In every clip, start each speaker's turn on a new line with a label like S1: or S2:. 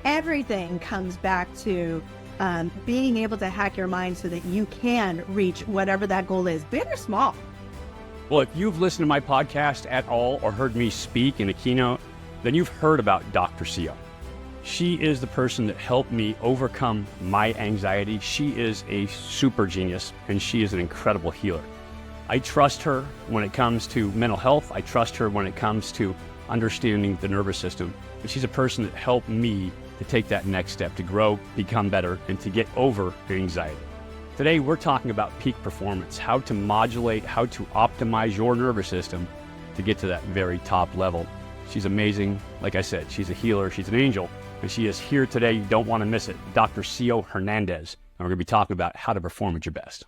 S1: everything comes back to being able to hack your mind so that you can reach whatever that goal is, big or small.
S2: Well, if you've listened to my podcast at all or heard me speak in a keynote, then you've heard about Dr. Cio. She is the person that helped me overcome my anxiety. She is a super genius, and she is an incredible healer. I trust her when it comes to mental health. I trust her when it comes to understanding the nervous system. And she's a person that helped me to take that next step, to grow, become better, and to get over anxiety. Today, we're talking about peak performance, how to modulate, how to optimize your nervous system to get to that very top level. She's amazing. Like I said, she's a healer, she's an angel, and she is here today. You don't want to miss it. Dr. Cio Hernández, and we're going to be talking about how to perform at your best.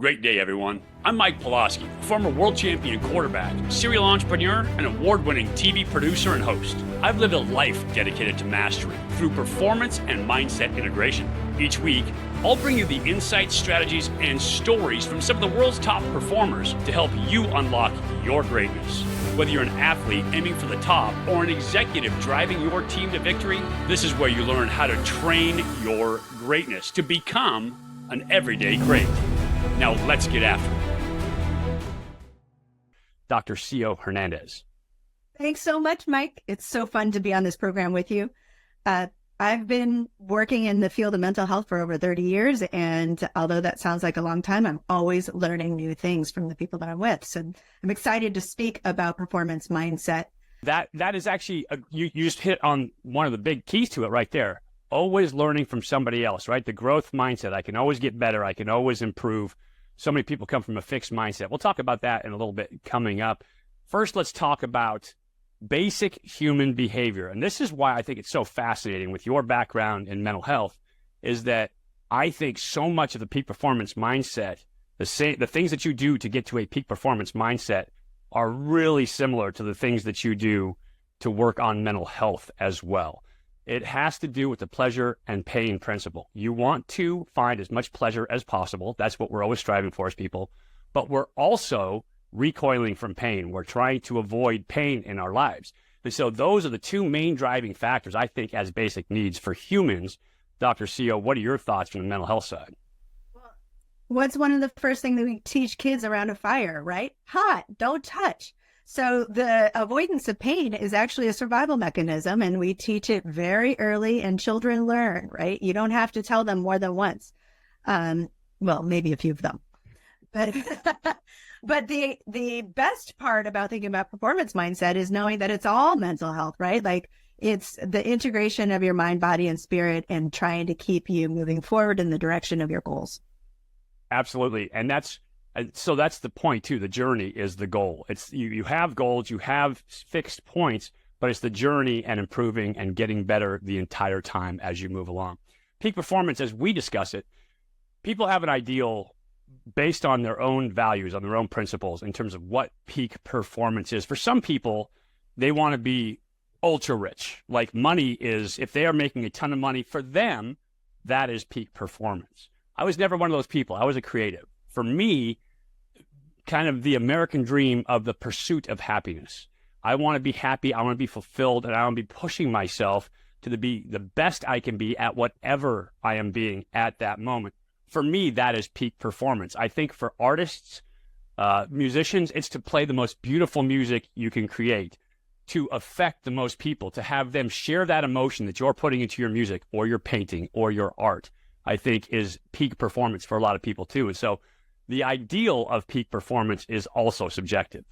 S2: Great day, everyone. I'm Mike Pawlawski, former world champion quarterback, serial entrepreneur, and award-winning TV producer and host. I've lived a life dedicated to mastery through performance and mindset integration. Each week, I'll bring you the insights, strategies, and stories from some of the world's top performers to help you unlock your greatness. Whether you're an athlete aiming for the top or an executive driving your team to victory, this is where you learn how to train your greatness to become an everyday great. Now let's get after it. Dr. Cio Hernández.
S1: Thanks so much, Mike. It's so fun to be on this program with you. I've been working in the field of mental health for over 30 years, and although that sounds like a long time, I'm always learning new things from the people that I'm with. So I'm excited to speak about performance mindset.
S2: That is actually, you just hit on one of the big keys to it right there. Always learning from somebody else, right? The growth mindset. I can always get better. I can always improve. So many people come from a fixed mindset. We'll talk about that in a little bit coming up. First, let's talk about basic human behavior. And this is why I think it's so fascinating with your background in mental health, is that I think so much of the peak performance mindset, the things that you do to get to a peak performance mindset are really similar to the things that you do to work on mental health as well. It has to do with the pleasure and pain principle. You want to find as much pleasure as possible. That's what we're always striving for as people. But we're also recoiling from pain. We're trying to avoid pain in our lives. And so those are the two main driving factors, I think, as basic needs for humans. Dr. Cio, what are your thoughts from the mental health side?
S1: What's one of the first things that we teach kids around a fire, right? Hot, don't touch. So the avoidance of pain is actually a survival mechanism, and we teach it very early, and children learn, right? You don't have to tell them more than once. Well, maybe a few of them. But the best part about thinking about performance mindset is knowing that it's all mental health, right? Like it's the integration of your mind, body, and spirit, and trying to keep you moving forward in the direction of your goals.
S2: Absolutely. And so that's the point too. The journey is the goal. It's you have goals, you have fixed points, but it's the journey and improving and getting better the entire time as you move along. Peak performance, as we discuss it, people have an ideal based on their own values, on their own principles in terms of what peak performance is. For some people, they want to be ultra rich. Like money is, if they are making a ton of money, for them, that is peak performance. I was never one of those people. I was a creative. For me, kind of the American dream of the pursuit of happiness. I want to be happy, I want to be fulfilled, and I want to be pushing myself to be the best I can be at whatever I am being at that moment. For me, that is peak performance. I think for artists, musicians, it's to play the most beautiful music you can create, to affect the most people, to have them share that emotion that you're putting into your music or your painting or your art, I think is peak performance for a lot of people too. And so the ideal of peak performance is also subjective.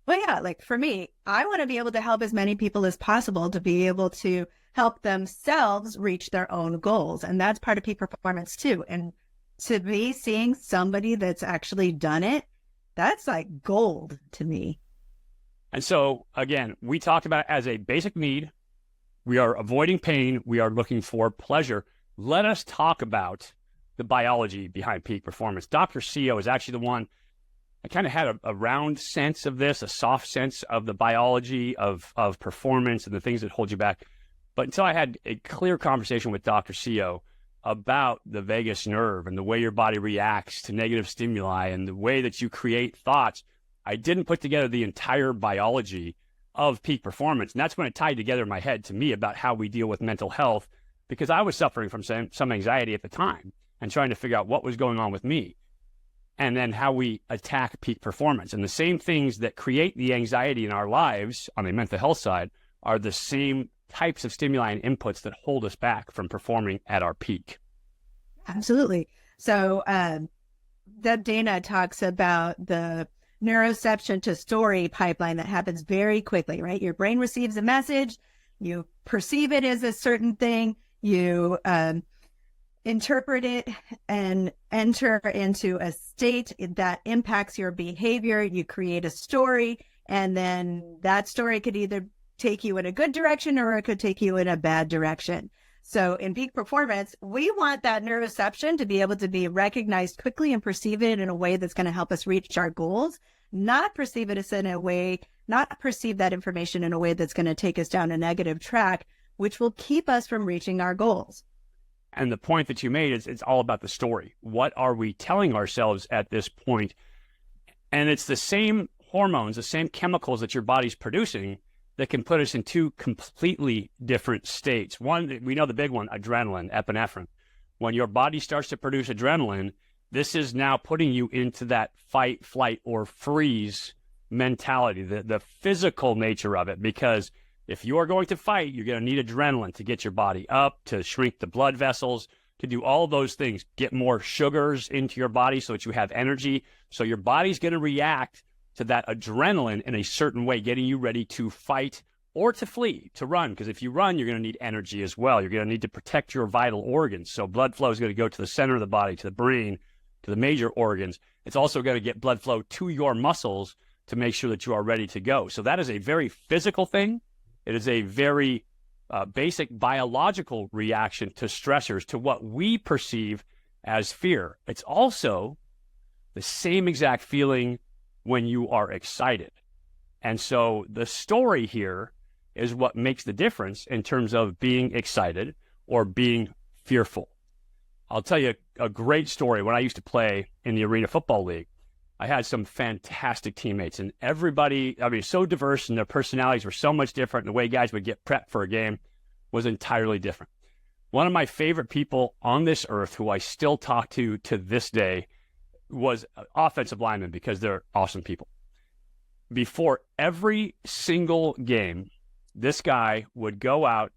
S1: Well, yeah, like for me, I want to be able to help as many people as possible to be able to help themselves reach their own goals. And that's part of peak performance too. And to be seeing somebody that's actually done it, that's like gold to me.
S2: And so again, we talked about it as a basic need. We are avoiding pain. We are looking for pleasure. Let us talk about the biology behind peak performance. Dr. Cio is actually the one. I kind of had a round sense of this, a soft sense of the biology of performance and the things that hold you back. But until I had a clear conversation with Dr. Cio about the vagus nerve and the way your body reacts to negative stimuli and the way that you create thoughts, I didn't put together the entire biology of peak performance. And that's when it tied together in my head to me about how we deal with mental health, because I was suffering from some anxiety at the time and trying to figure out what was going on with me, and then how we attack peak performance. And the same things that create the anxiety in our lives on the mental health side are the same types of stimuli and inputs that hold us back from performing at our peak.
S1: Absolutely. So Deb Dana talks about the neuroception to story pipeline that happens very quickly, right? Your brain receives a message, you perceive it as a certain thing, you interpret it and enter into a state that impacts your behavior. You create a story, and then that story could either take you in a good direction or it could take you in a bad direction. So in peak performance, we want that neuroception to be able to be recognized quickly and perceive it in a way that's going to help us reach our goals, not perceive it as in a way, not perceive that information in a way that's going to take us down a negative track, which will keep us from reaching our goals.
S2: And the point that you made is it's all about the story. What are we telling ourselves at this point? And it's the same hormones, the same chemicals that your body's producing that can put us in two completely different states. One, we know the big one, adrenaline, epinephrine. When your body starts to produce adrenaline, this is now putting you into that fight, flight, or freeze mentality, the physical nature of it, because if you are going to fight, you're going to need adrenaline to get your body up, to shrink the blood vessels, to do all those things, get more sugars into your body so that you have energy. So your body's going to react to that adrenaline in a certain way, getting you ready to fight or to flee, to run. Because if you run, you're going to need energy as well. You're going to need to protect your vital organs. So blood flow is going to go to the center of the body, to the brain, to the major organs. It's also going to get blood flow to your muscles to make sure that you are ready to go. So that is a very physical thing. It is a very basic biological reaction to stressors, to what we perceive as fear. It's also the same exact feeling when you are excited. And so the story here is what makes the difference in terms of being excited or being fearful. I'll tell you a great story. When I used to play in the Arena Football League, I had some fantastic teammates, and everybody, so diverse, and their personalities were so much different. And the way guys would get prepped for a game was entirely different. One of my favorite people on this earth, who I still talk to this day, was offensive linemen, because they're awesome people. Before every single game, this guy would go out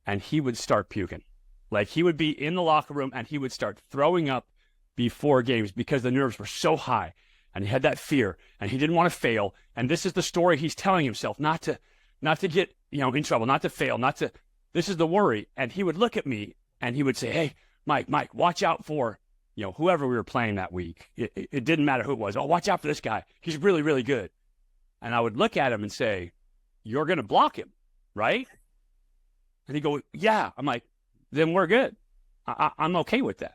S2: and he would start puking. Like, he would be in the locker room and he would start throwing up before games because the nerves were so high. And he had that fear, and he didn't want to fail. And this is the story he's telling himself, not to get, in trouble, not to fail, this is the worry. And he would look at me and he would say, "Hey, Mike, watch out for, whoever we were playing that week." It didn't matter who it was. "Oh, watch out for this guy. He's really, really good." And I would look at him and say, "You're going to block him, right?" And he'd go, "Yeah." I'm like, "Then we're good. I'm okay with that."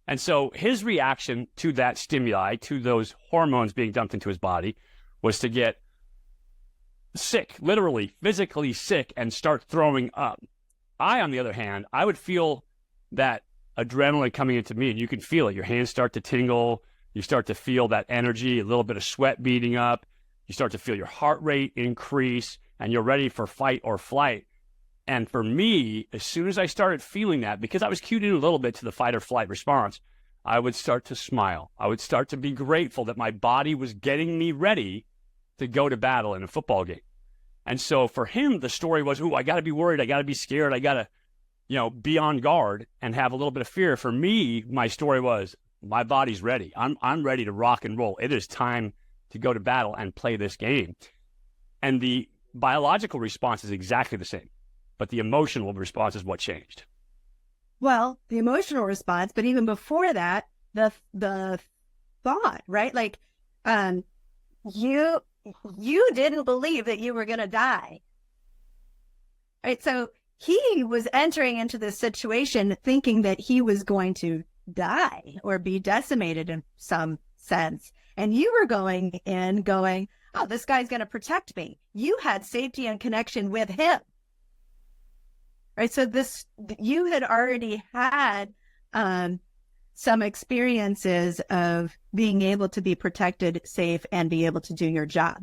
S2: And so his reaction to that stimuli, to those hormones being dumped into his body, was to get sick, literally physically sick, and start throwing up. I, on the other hand, I would feel that adrenaline coming into me, and you can feel it. Your hands start to tingle. You start to feel that energy, a little bit of sweat beating up. You start to feel your heart rate increase, and you're ready for fight or flight. And for me, as soon as I started feeling that, because I was cued in a little bit to the fight or flight response, I would start to smile. I would start to be grateful that my body was getting me ready to go to battle in a football game. And so for him, the story was, I got to be worried. I got to be scared. I got to, be on guard and have a little bit of fear. For me, my story was, my body's ready. I'm ready to rock and roll. It is time to go to battle and play this game. And the biological response is exactly the same. But the emotional response is what changed.
S1: Well, the emotional response, but even before that, the thought, right? Like, you didn't believe that you were going to die, right? So he was entering into this situation thinking that he was going to die or be decimated in some sense. And you were going in going, "Oh, this guy's going to protect me." You had safety and connection with him. Right. So you had already had some experiences of being able to be protected, safe, and be able to do your job.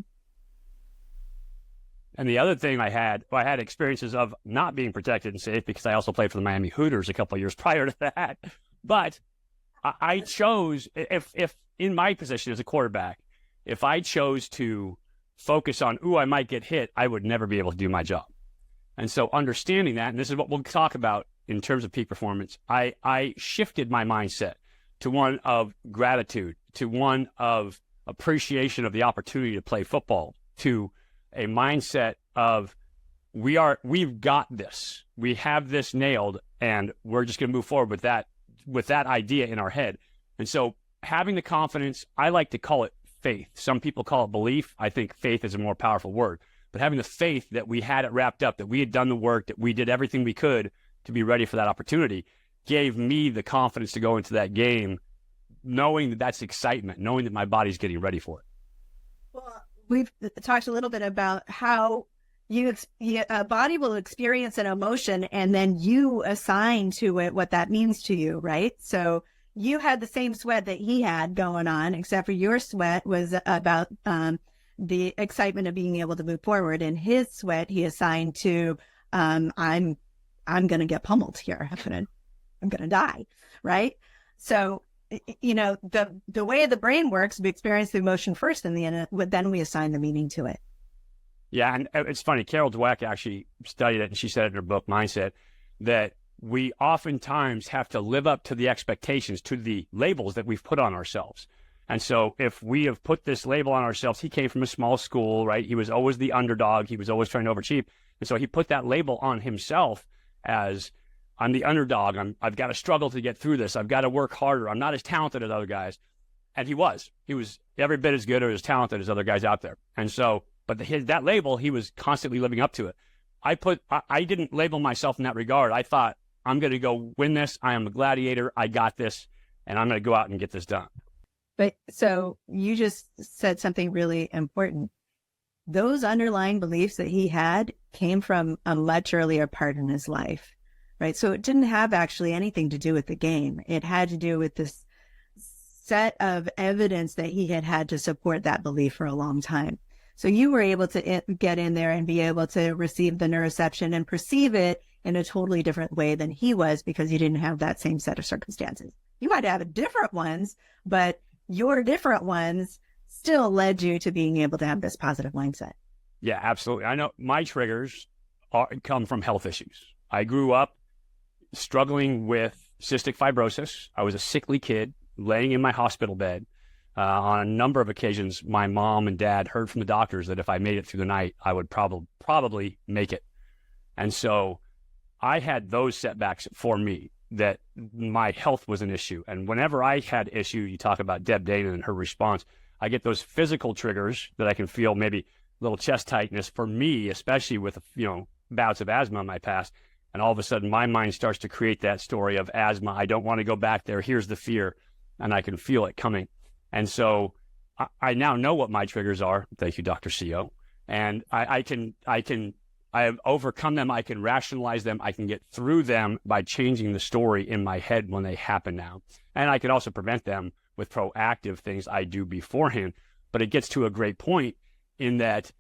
S2: And the other thing I had experiences of not being protected and safe because I also played for the Miami Hooters a couple of years prior to that. But I chose, if in my position as a quarterback, if I chose to focus on, I might get hit, I would never be able to do my job. And so understanding that, and this is what we'll talk about in terms of peak performance, I shifted my mindset to one of gratitude, to one of appreciation of the opportunity to play football, to a mindset of we've got this, we have this nailed, and we're just going to move forward with that idea in our head. And so having the confidence, I like to call it faith. Some people call it belief. I think faith is a more powerful word. But having the faith that we had it wrapped up, that we had done the work, that we did everything we could to be ready for that opportunity, gave me the confidence to go into that game, knowing that that's excitement, knowing that my body's getting ready for it.
S1: Well, we've talked a little bit about how a body will experience an emotion and then you assign to it what that means to you, right? So you had the same sweat that he had going on, except for your sweat was about the excitement of being able to move forward. And his sweat he assigned to I'm going to get pummeled here. I'm going to die, right? So, the way the brain works, we experience the emotion first and then we assign the meaning to it.
S2: Yeah, and it's funny. Carol Dweck actually studied it, and she said it in her book, Mindset, that we oftentimes have to live up to the expectations, to the labels that we've put on ourselves. And so if we have put this label on ourselves, he came from a small school, right? He was always the underdog. He was always trying to overachieve. And so he put that label on himself as, I'm the underdog. I've got to struggle to get through this. I've got to work harder. I'm not as talented as other guys. And he was every bit as good or as talented as other guys out there. And so, but that label, he was constantly living up to it. I didn't label myself in that regard. I thought, I'm going to go win this. I am a gladiator. I got this, and I'm going to go out and get this done.
S1: But so you just said something really important. Those underlying beliefs that he had came from a much earlier part in his life, right? So it didn't have actually anything to do with the game. It had to do with this set of evidence that he had to support that belief for a long time. So you were able to get in there and be able to receive the neuroception and perceive it in a totally different way than he was, because you didn't have that same set of circumstances. You might have different ones, but your different ones still led you to being able to have this positive mindset.
S2: Yeah, absolutely. I know my triggers come from health issues. I grew up struggling with cystic fibrosis. I was a sickly kid laying in my hospital bed. On a number of occasions, my mom and dad heard from the doctors that if I made it through the night, I would probably make it. And so I had those setbacks for me, that my health was an issue. And whenever I had issue, you talk about Deb Dana and her response, I get those physical triggers that I can feel, maybe a little chest tightness for me, especially with, bouts of asthma in my past. And all of a sudden my mind starts to create that story of asthma. I don't want to go back there. Here's the fear. And I can feel it coming. And so I now know what my triggers are. Thank you, Dr. Cio. And I have overcome them. I can rationalize them. I can get through them by changing the story in my head when they happen now. And I can also prevent them with proactive things I do beforehand. But it gets to a great point in that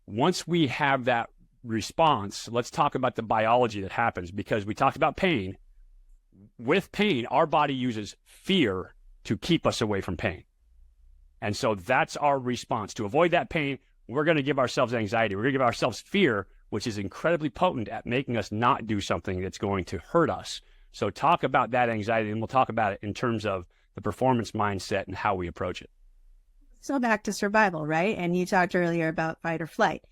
S2: once we have that response, let's talk about the biology that happens, because we talked about pain. With pain, our body uses fear to keep us away from pain. And so that's our response. To avoid that pain, we're going to give ourselves anxiety. We're going to give ourselves fear, which is incredibly potent at making us not do something that's going to hurt us. So talk about that anxiety, and we'll talk about it in terms of the performance mindset and how we approach it.
S1: So back to survival, right? And you talked earlier about fight or flight.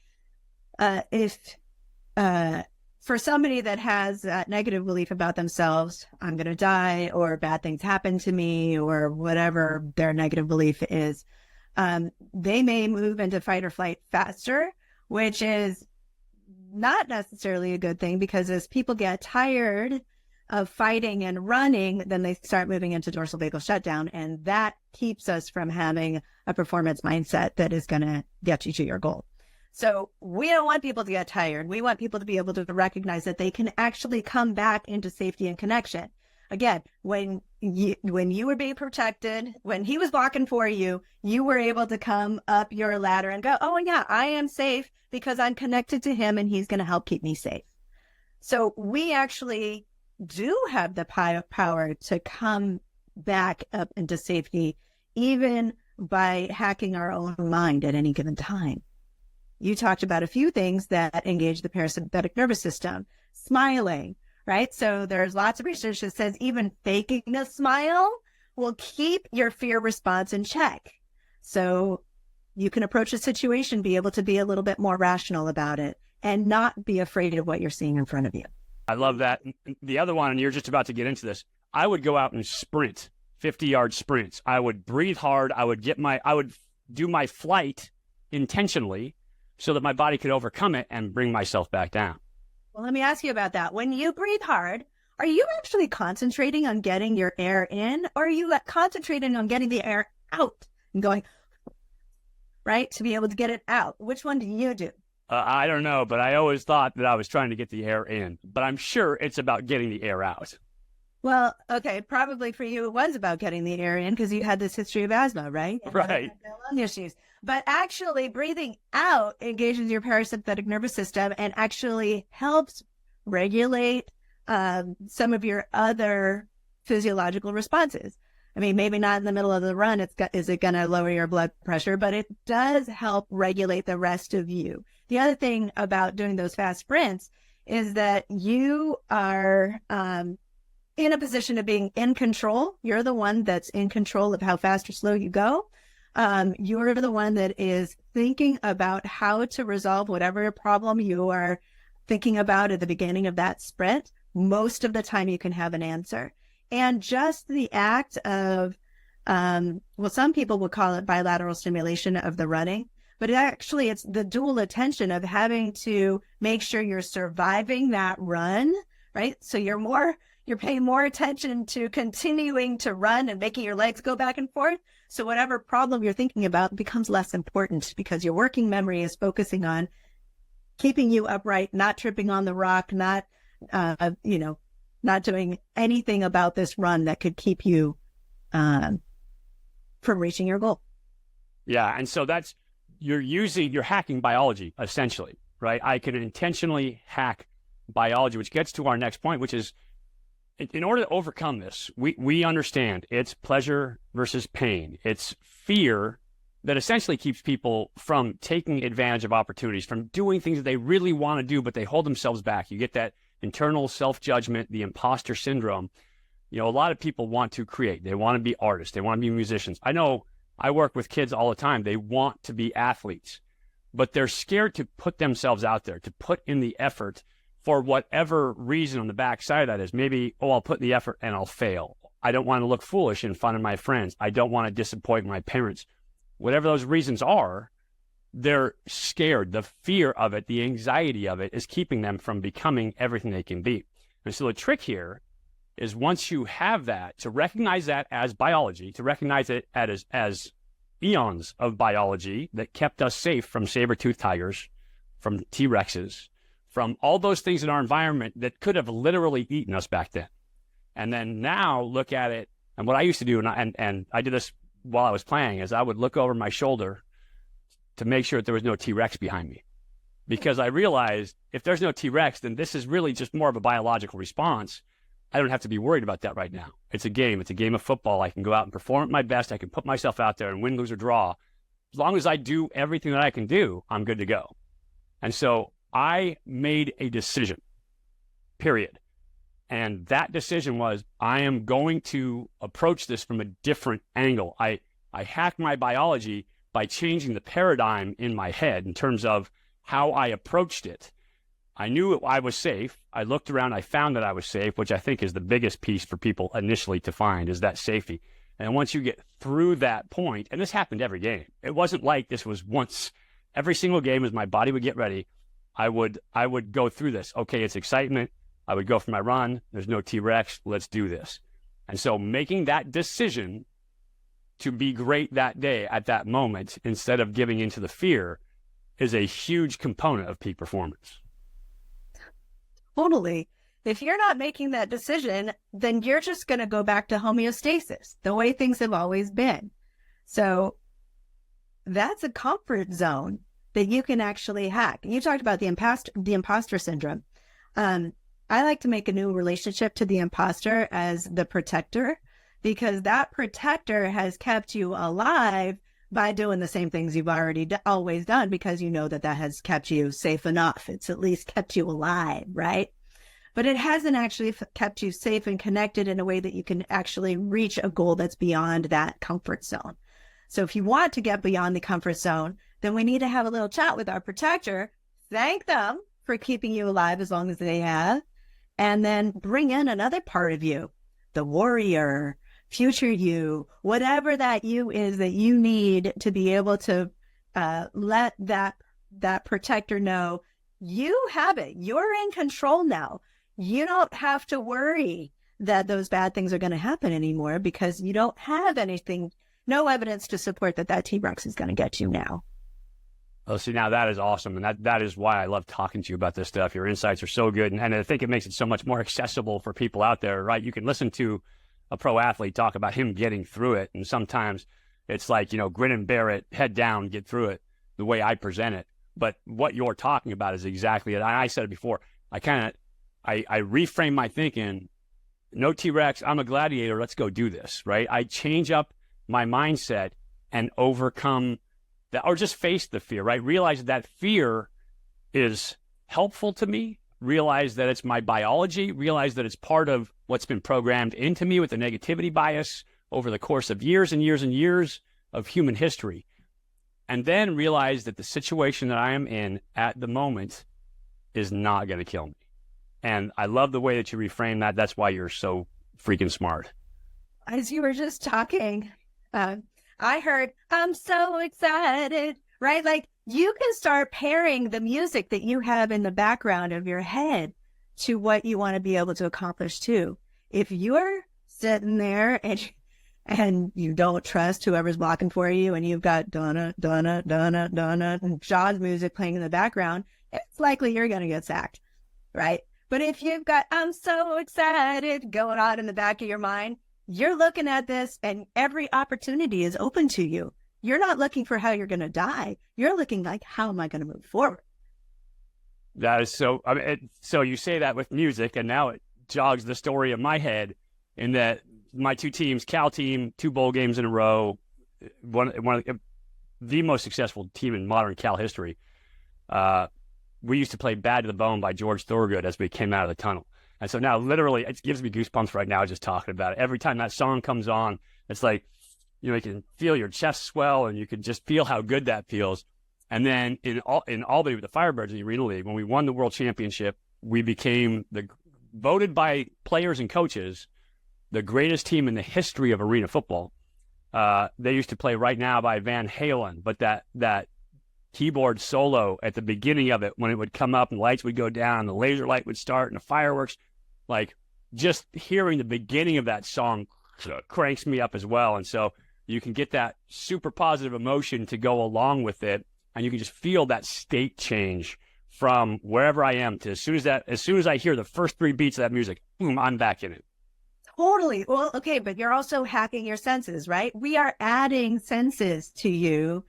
S1: For somebody that has that negative belief about themselves, I'm going to die, or bad things happen to me, or whatever their negative belief is, they may move into fight or flight faster, which is not necessarily a good thing, because as people get tired of fighting and running, then they start moving into dorsal vagal shutdown. And that keeps us from having a performance mindset that is going to get you to your goal. So we don't want people to get tired. We want people to be able to recognize that they can actually come back into safety and connection. again, when you were being protected, when he was walking for you, you were able to come up your ladder and go, oh yeah, I am safe because I'm connected to him and he's going to help keep me safe. So we actually do have the power to come back up into safety, even by hacking our own mind at any given time. You talked about a few things that engage the parasympathetic nervous system, smiling, right? So there's lots of research that says even faking a smile will keep your fear response in check. So you can approach a situation, be able to be a little bit more rational about it and not be afraid of what you're seeing in front of you.
S2: I love that. The other one, and you're just about to get into this, I would go out and sprint, 50-yard sprints. I would breathe hard. I would do my flight intentionally so that my body could overcome it and bring myself back down.
S1: Well, let me ask you about that. When you breathe hard, are you actually concentrating on getting your air in, or are you concentrating on getting the air out and going, right, to be able to get it out? Which one do you do?
S2: I don't know, but I always thought that I was trying to get the air in, but I'm sure it's about getting the air out.
S1: Well, okay, probably for you it was about getting the air in because you had this history of asthma, right?
S2: Right.
S1: Lung issues. But actually breathing out engages your parasympathetic nervous system and actually helps regulate some of your other physiological responses. I mean, maybe not in the middle of the run, is it going to lower your blood pressure, but it does help regulate the rest of you. The other thing about doing those fast sprints is that you are in a position of being in control. You're the one that's in control of how fast or slow you go. You're the one that is thinking about how to resolve whatever problem you are thinking about at the beginning of that sprint. Most of the time you can have an answer. And just the act of, some people would call it bilateral stimulation of the running, but actually it's the dual attention of having to make sure you're surviving that run, right? So you're paying more attention to continuing to run and making your legs go back and forth. So whatever problem you're thinking about becomes less important because your working memory is focusing on keeping you upright, not tripping on the rock, not doing anything about this run that could keep you from reaching your goal.
S2: Yeah. And so you're hacking biology, essentially, right? I can intentionally hack biology, which gets to our next point, which is in order to overcome this, we understand it's pleasure versus pain. It's fear that essentially keeps people from taking advantage of opportunities, from doing things that they really want to do, but they hold themselves back. You get that internal self-judgment, the imposter syndrome. A lot of people want to create. They want to be artists. They want to be musicians. I know I work with kids all the time. They want to be athletes, but they're scared to put themselves out there, to put in the effort for whatever reason on the backside of that is. Maybe, I'll put in the effort and I'll fail. I don't want to look foolish in front of my friends. I don't want to disappoint my parents. Whatever those reasons are, they're scared. The fear of it, the anxiety of it is keeping them from becoming everything they can be. And so the trick here is once you have that, to recognize that as biology, to recognize it as eons of biology that kept us safe from saber-toothed tigers, from T-Rexes, from all those things in our environment that could have literally eaten us back then. And then now look at it. And what I used to do, and I did this while I was playing, is I would look over my shoulder to make sure that there was no T-Rex behind me. Because I realized if there's no T-Rex, then this is really just more of a biological response. I don't have to be worried about that right now. It's a game. It's a game of football. I can go out and perform at my best. I can put myself out there and win, lose, or draw. As long as I do everything that I can do, I'm good to go. And so I made a decision, period. And that decision was, I am going to approach this from a different angle. I hacked my biology by changing the paradigm in my head in terms of how I approached it. I knew I was safe. I looked around, I found that I was safe, which I think is the biggest piece for people initially to find, is that safety. And once you get through that point, and this happened every game. It wasn't like this was once. Every single game as my body would get ready, I would go through this. Okay, it's excitement. I would go for my run. There's no T-Rex. Let's do this. And so making that decision to be great that day at that moment instead of giving into the fear is a huge component of peak performance.
S1: Totally. If you're not making that decision, then you're just going to go back to homeostasis, the way things have always been. So that's a comfort zone that you can actually hack. You talked about the imposter syndrome. I like to make a new relationship to the imposter as the protector, because that protector has kept you alive by doing the same things you've already always done, because you know that that has kept you safe enough. It's at least kept you alive, right? But it hasn't actually kept you safe and connected in a way that you can actually reach a goal that's beyond that comfort zone. So if you want to get beyond the comfort zone, then we need to have a little chat with our protector, thank them for keeping you alive as long as they have, and then bring in another part of you, the warrior, future you, whatever that you is that you need to be able to let that protector know you have it. You're in control now. You don't have to worry that those bad things are going to happen anymore, because you don't have anything, no evidence to support that T-Rex is going to get you now.
S2: Oh, see, now that is awesome. And that is why I love talking to you about this stuff. Your insights are so good. And I think it makes it so much more accessible for people out there, right? You can listen to a pro athlete talk about him getting through it. And sometimes it's like, grin and bear it, head down, get through it, the way I present it. But what you're talking about is exactly it. I said it before. I reframe my thinking. No T-Rex, I'm a gladiator. Let's go do this, right? I change up my mindset and overcome that, or just face the fear, right? Realize that fear is helpful to me. Realize that it's my biology. Realize that it's part of what's been programmed into me with the negativity bias over the course of years and years and years of human history. And then realize that the situation that I am in at the moment is not going to kill me. And I love the way that you reframe that. That's why you're so freaking smart.
S1: As you were just talking, I heard, I'm so excited, right? Like, you can start pairing the music that you have in the background of your head to what you want to be able to accomplish too. If you're sitting there and you don't trust whoever's blocking for you, and you've got Donna, Donna, Donna, Donna, and John's music playing in the background, it's likely you're going to get sacked, right? But if you've got, I'm so excited going on in the back of your mind, you're looking at this and every opportunity is open to you. You're not looking for how you're going to die. You're looking like, how am I going to move forward?
S2: That is so, so you say that with music, and now it jogs the story of my head in that my two teams, Cal team, 2 bowl games in a row, one of the most successful team in modern Cal history. We used to play Bad to the Bone by George Thorogood as we came out of the tunnel. And so now literally it gives me goosebumps right now just talking about it. Every time that song comes on, it's like, you can feel your chest swell, and you can just feel how good that feels. And then in Albany with the Firebirds in the Arena League, when we won the World Championship, we became voted by players and coaches the greatest team in the history of arena football. They used to play Right Now by Van Halen, but that keyboard solo at the beginning of it, when it would come up and the lights would go down, the laser light would start and the fireworks, like just hearing the beginning of that song cranks me up as well. And so you can get that super positive emotion to go along with it, and you can just feel that state change from wherever I am to as soon as I hear the first 3 beats of that music, boom, I'm back in it.
S1: Totally. Well, okay, but you're also hacking your senses, right? We are adding senses to you,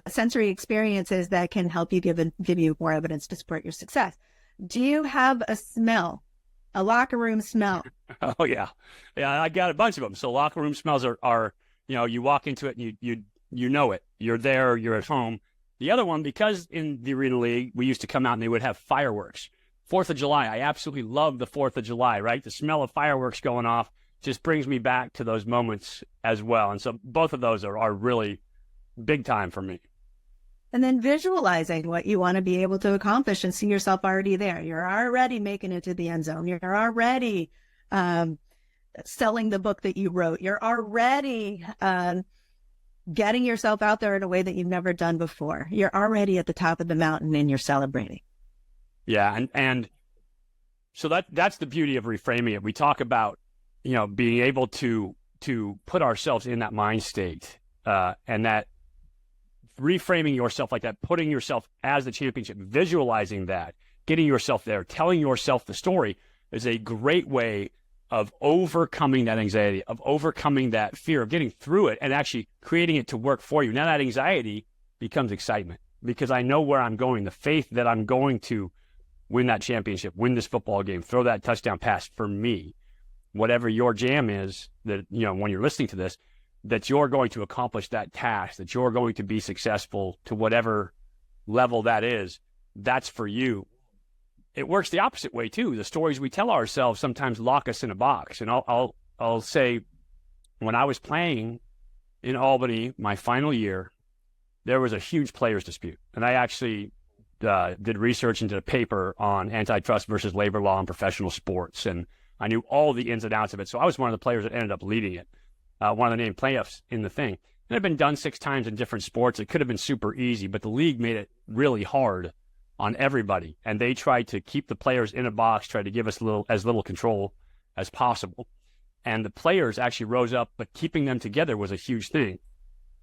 S1: sensory experiences that can help you give you more evidence to support your success. Do you have a smell, a locker room smell?
S2: Oh yeah, I got a bunch of them. So locker room smells are you walk into it and you know it. You're there. You're at home. The other one, because in the Arena League we used to come out and they would have fireworks. 4th of July, I absolutely love the 4th of July, right? The smell of fireworks going off just brings me back to those moments as well. And so both of those are really big time for me.
S1: And then visualizing what you want to be able to accomplish and see yourself already there. You're already making it to the end zone. You're already selling the book that you wrote. You're already getting yourself out there in a way that you've never done before. You're already at the top of the mountain and you're celebrating.
S2: Yeah, and so that's the beauty of reframing it. We talk about, being able to put ourselves in that mind state, and that reframing yourself like that, putting yourself as the championship, visualizing that, getting yourself there, telling yourself the story. is a great way of overcoming that anxiety, of overcoming that fear, of getting through it and actually creating it to work for you. Now that anxiety becomes excitement because I know where I'm going, the faith that I'm going to win that championship, win this football game, throw that touchdown pass for me, whatever your jam is that, when you're listening to this, that you're going to accomplish that task, that you're going to be successful to whatever level that is, that's for you. It works the opposite way too. The stories we tell ourselves sometimes lock us in a box. And I'll say, when I was playing in Albany, my final year, there was a huge players dispute. And I actually did research into a paper on antitrust versus labor law in professional sports. And I knew all the ins and outs of it. So I was one of the players that ended up leading it, one of the named plaintiffs in the thing. It had been done 6 times in different sports. It could have been super easy, but the league made it really hard on everybody. And they tried to keep the players in a box, tried to give us as little control as possible. And the players actually rose up, but keeping them together was a huge thing.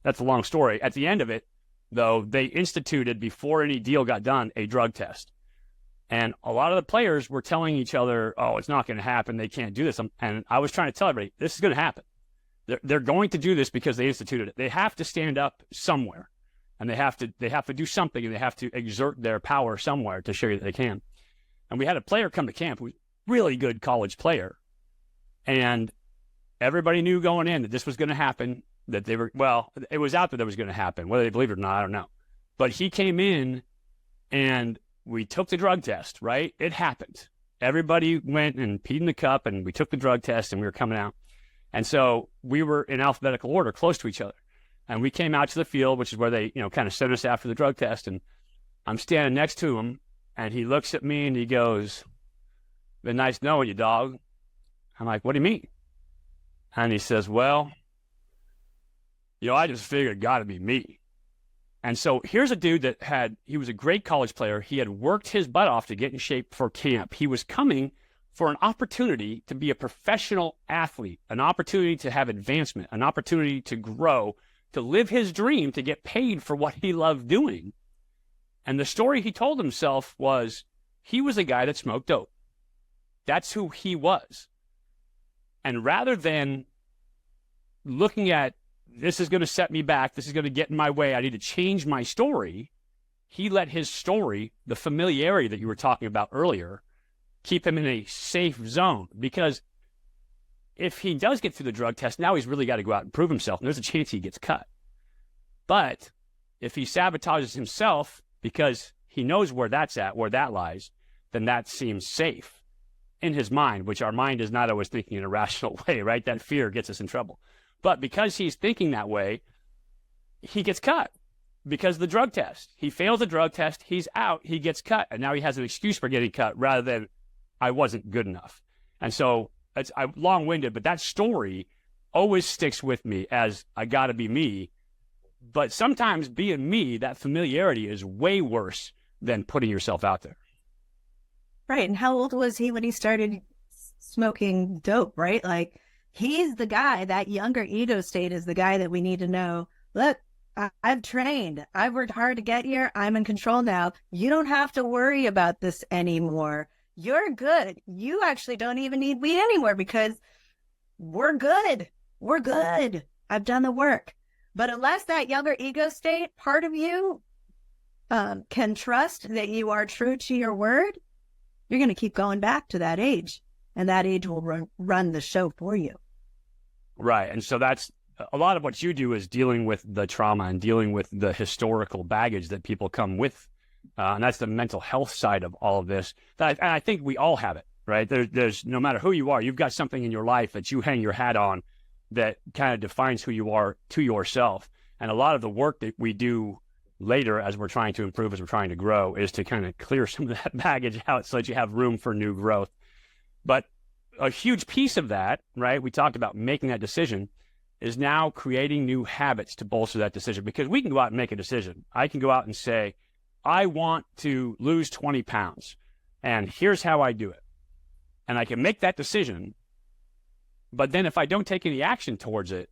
S2: That's a long story. At the end of it, though, they instituted, before any deal got done, a drug test. And a lot of the players were telling each other, oh, it's not going to happen. They can't do this. And I was trying to tell everybody, this is going to happen. They're going to do this because they instituted it. They have to stand up somewhere. And they have to do something, and they have to exert their power somewhere to show you that they can. And we had a player come to camp who was a really good college player. And everybody knew going in that this was going to happen, that they were, it was out there that was going to happen. Whether they believed it or not, I don't know. But he came in and we took the drug test, right? It happened. Everybody went and peed in the cup, and we took the drug test, and we were coming out. And so we were in alphabetical order, close to each other. And we came out to the field, which is where they, kind of sent us after the drug test. And I'm standing next to him, and he looks at me and he goes, "Been nice knowing you, dog." I'm like, "What do you mean?" And he says, "Well, I just figured it got to be me." And so here's a dude that he was a great college player. He had worked his butt off to get in shape for camp. He was coming for an opportunity to be a professional athlete, an opportunity to have advancement, an opportunity to grow, to live his dream, to get paid for what he loved doing. And the story he told himself was he was a guy that smoked dope. That's who he was. And rather than looking at, this is going to set me back, this is going to get in my way, I need to change my story, he let his story, the familiarity that you were talking about earlier, keep him in a safe zone. Because if he does get through the drug test, now he's really got to go out and prove himself, and there's a chance he gets cut. But if he sabotages himself because he knows where that's at, where that lies, then that seems safe in his mind, which our mind is not always thinking in a rational way, right? That fear gets us in trouble. But because he's thinking that way, he gets cut because of the drug test. He fails the drug test, he's out, he gets cut, and now he has an excuse for getting cut rather than, I wasn't good enough. And so I'm long-winded, but that story always sticks with me as I got to be me. But sometimes being me, that familiarity is way worse than putting yourself out there.
S1: Right. And how old was he when he started smoking dope, right? Like, he's the guy, that younger ego state is the guy that we need to know, look, I've trained. I've worked hard to get here. I'm in control now. You don't have to worry about this anymore. You're good. You actually don't even need weed anymore because we're good. We're good. I've done the work. But unless that younger ego state part of you can trust that you are true to your word, you're going to keep going back to that age, and that age will run the show for you.
S2: Right. And so that's a lot of what you do, is dealing with the trauma and dealing with the historical baggage that people come with. And that's the mental health side of all of this. And I think we all have it, right? There's no matter who you are, you've got something in your life that you hang your hat on that kind of defines who you are to yourself. And a lot of the work that we do later, as we're trying to improve, as we're trying to grow, is to kind of clear some of that baggage out so that you have room for new growth. But a huge piece of that, right, we talked about making that decision, is now creating new habits to bolster that decision. Because we can go out and make a decision. I can go out and say, I want to lose 20 pounds, and here's how I do it. And I can make that decision. But then if I don't take any action towards it,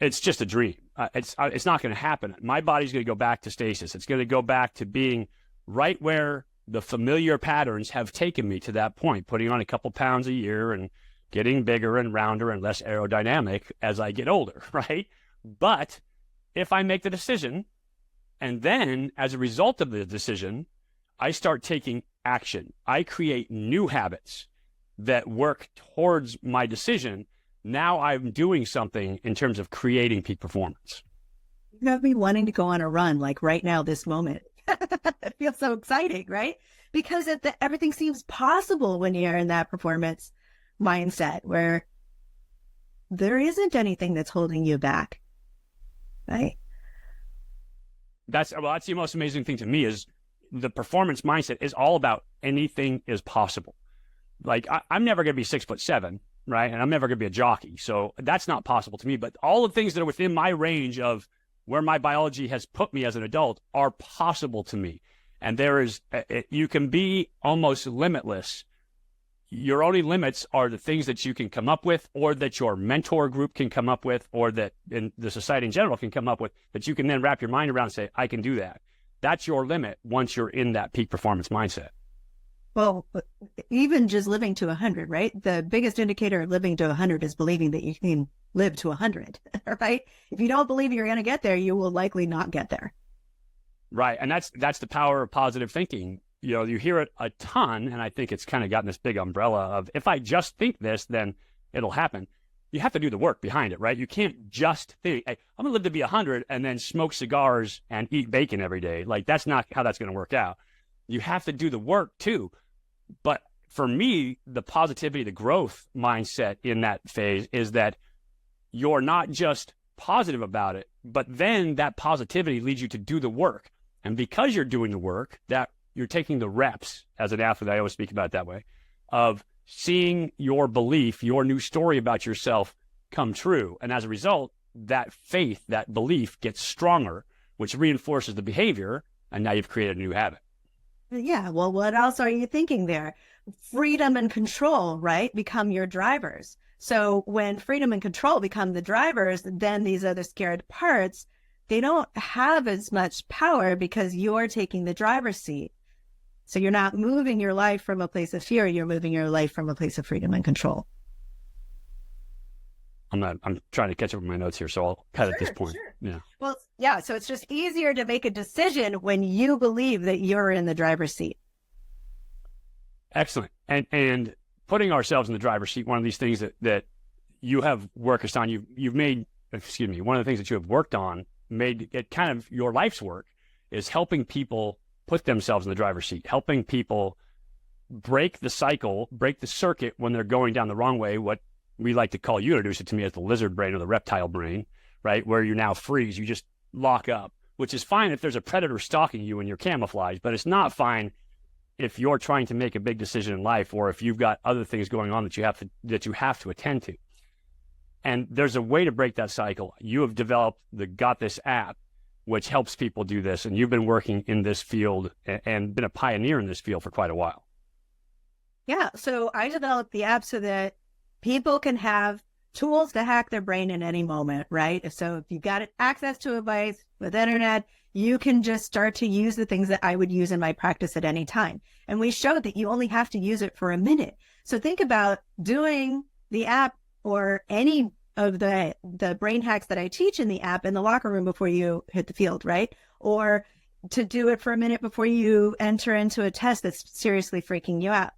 S2: it's just a dream. It's not going to happen. My body's going to go back to stasis. It's going to go back to being right where the familiar patterns have taken me to that point, putting on a couple pounds a year and getting bigger and rounder and less aerodynamic as I get older, right? But if I make the decision, and then as a result of the decision, I start taking action, I create new habits that work towards my decision, now I'm doing something in terms of creating peak performance.
S1: You have me wanting to go on a run like right now, this moment. It feels so exciting, right? Because everything seems possible when you're in that performance mindset where there isn't anything that's holding you back, right?
S2: That's the most amazing thing to me is the performance mindset is all about anything is possible. Like I'm never going to be 6'7", right? And I'm never going to be a jockey. So that's not possible to me. But all the things that are within my range of where my biology has put me as an adult are possible to me. And you can be almost limitless. Your only limits are the things that you can come up with, or that your mentor group can come up with, or that in the society in general can come up with, that you can then wrap your mind around and say, I can do that. That's your limit once you're in that peak performance mindset.
S1: Well, even just living to 100, right? The biggest indicator of living to 100 is believing that you can live to 100, right? If you don't believe you're going to get there, you will likely not get there.
S2: Right. And that's the power of positive thinking. You know, you hear it a ton, and I think it's kind of gotten this big umbrella of, if I just think this, then it'll happen. You have to do the work behind it, right? You can't just think, hey, I'm going to live to be 100 and then smoke cigars and eat bacon every day. Like, that's not how that's going to work out. You have to do the work too. But for me, the positivity, the growth mindset in that phase is that you're not just positive about it, but then that positivity leads you to do the work. And because you're doing the work, that you're taking the reps, as an athlete, I always speak about it that way, of seeing your belief, your new story about yourself come true. And as a result, that faith, that belief gets stronger, which reinforces the behavior. And now you've created a new habit.
S1: Yeah. Well, what else are you thinking there? Freedom and control, right, become your drivers. So when freedom and control become the drivers, then these other scared parts, they don't have as much power because you're taking the driver's seat. So you're not moving your life from a place of fear. You're moving your life from a place of freedom and control.
S2: I'm trying to catch up with my notes here, so I'll cut at this point. Sure. Yeah.
S1: Well, yeah. So it's just easier to make a decision when you believe that you're in the driver's seat.
S2: Excellent. And putting ourselves in the driver's seat, one of these things that you have worked on, you've made, one of the things that you have worked on, made it kind of your life's work, is helping people put themselves in the driver's seat, helping people break the cycle, break the circuit when they're going down the wrong way, what we like to call, you introduce it to me as the lizard brain or the reptile brain, right? Where you now freeze, you just lock up, which is fine if there's a predator stalking you and you're camouflaged, but it's not fine if you're trying to make a big decision in life, or if you've got other things going on that you have to attend to. And there's a way to break that cycle. You have developed the Got This app, which helps people do this. And you've been working in this field and been a pioneer in this field for quite a while.
S1: Yeah. So I developed the app so that people can have tools to hack their brain in any moment, right? So if you've got access to a device with internet, you can just start to use the things that I would use in my practice at any time. And we showed that you only have to use it for a minute. So think about doing the app or any of the brain hacks that I teach in the app in the locker room before you hit the field, right? Or to do it for a minute before you enter into a test that's seriously freaking you out.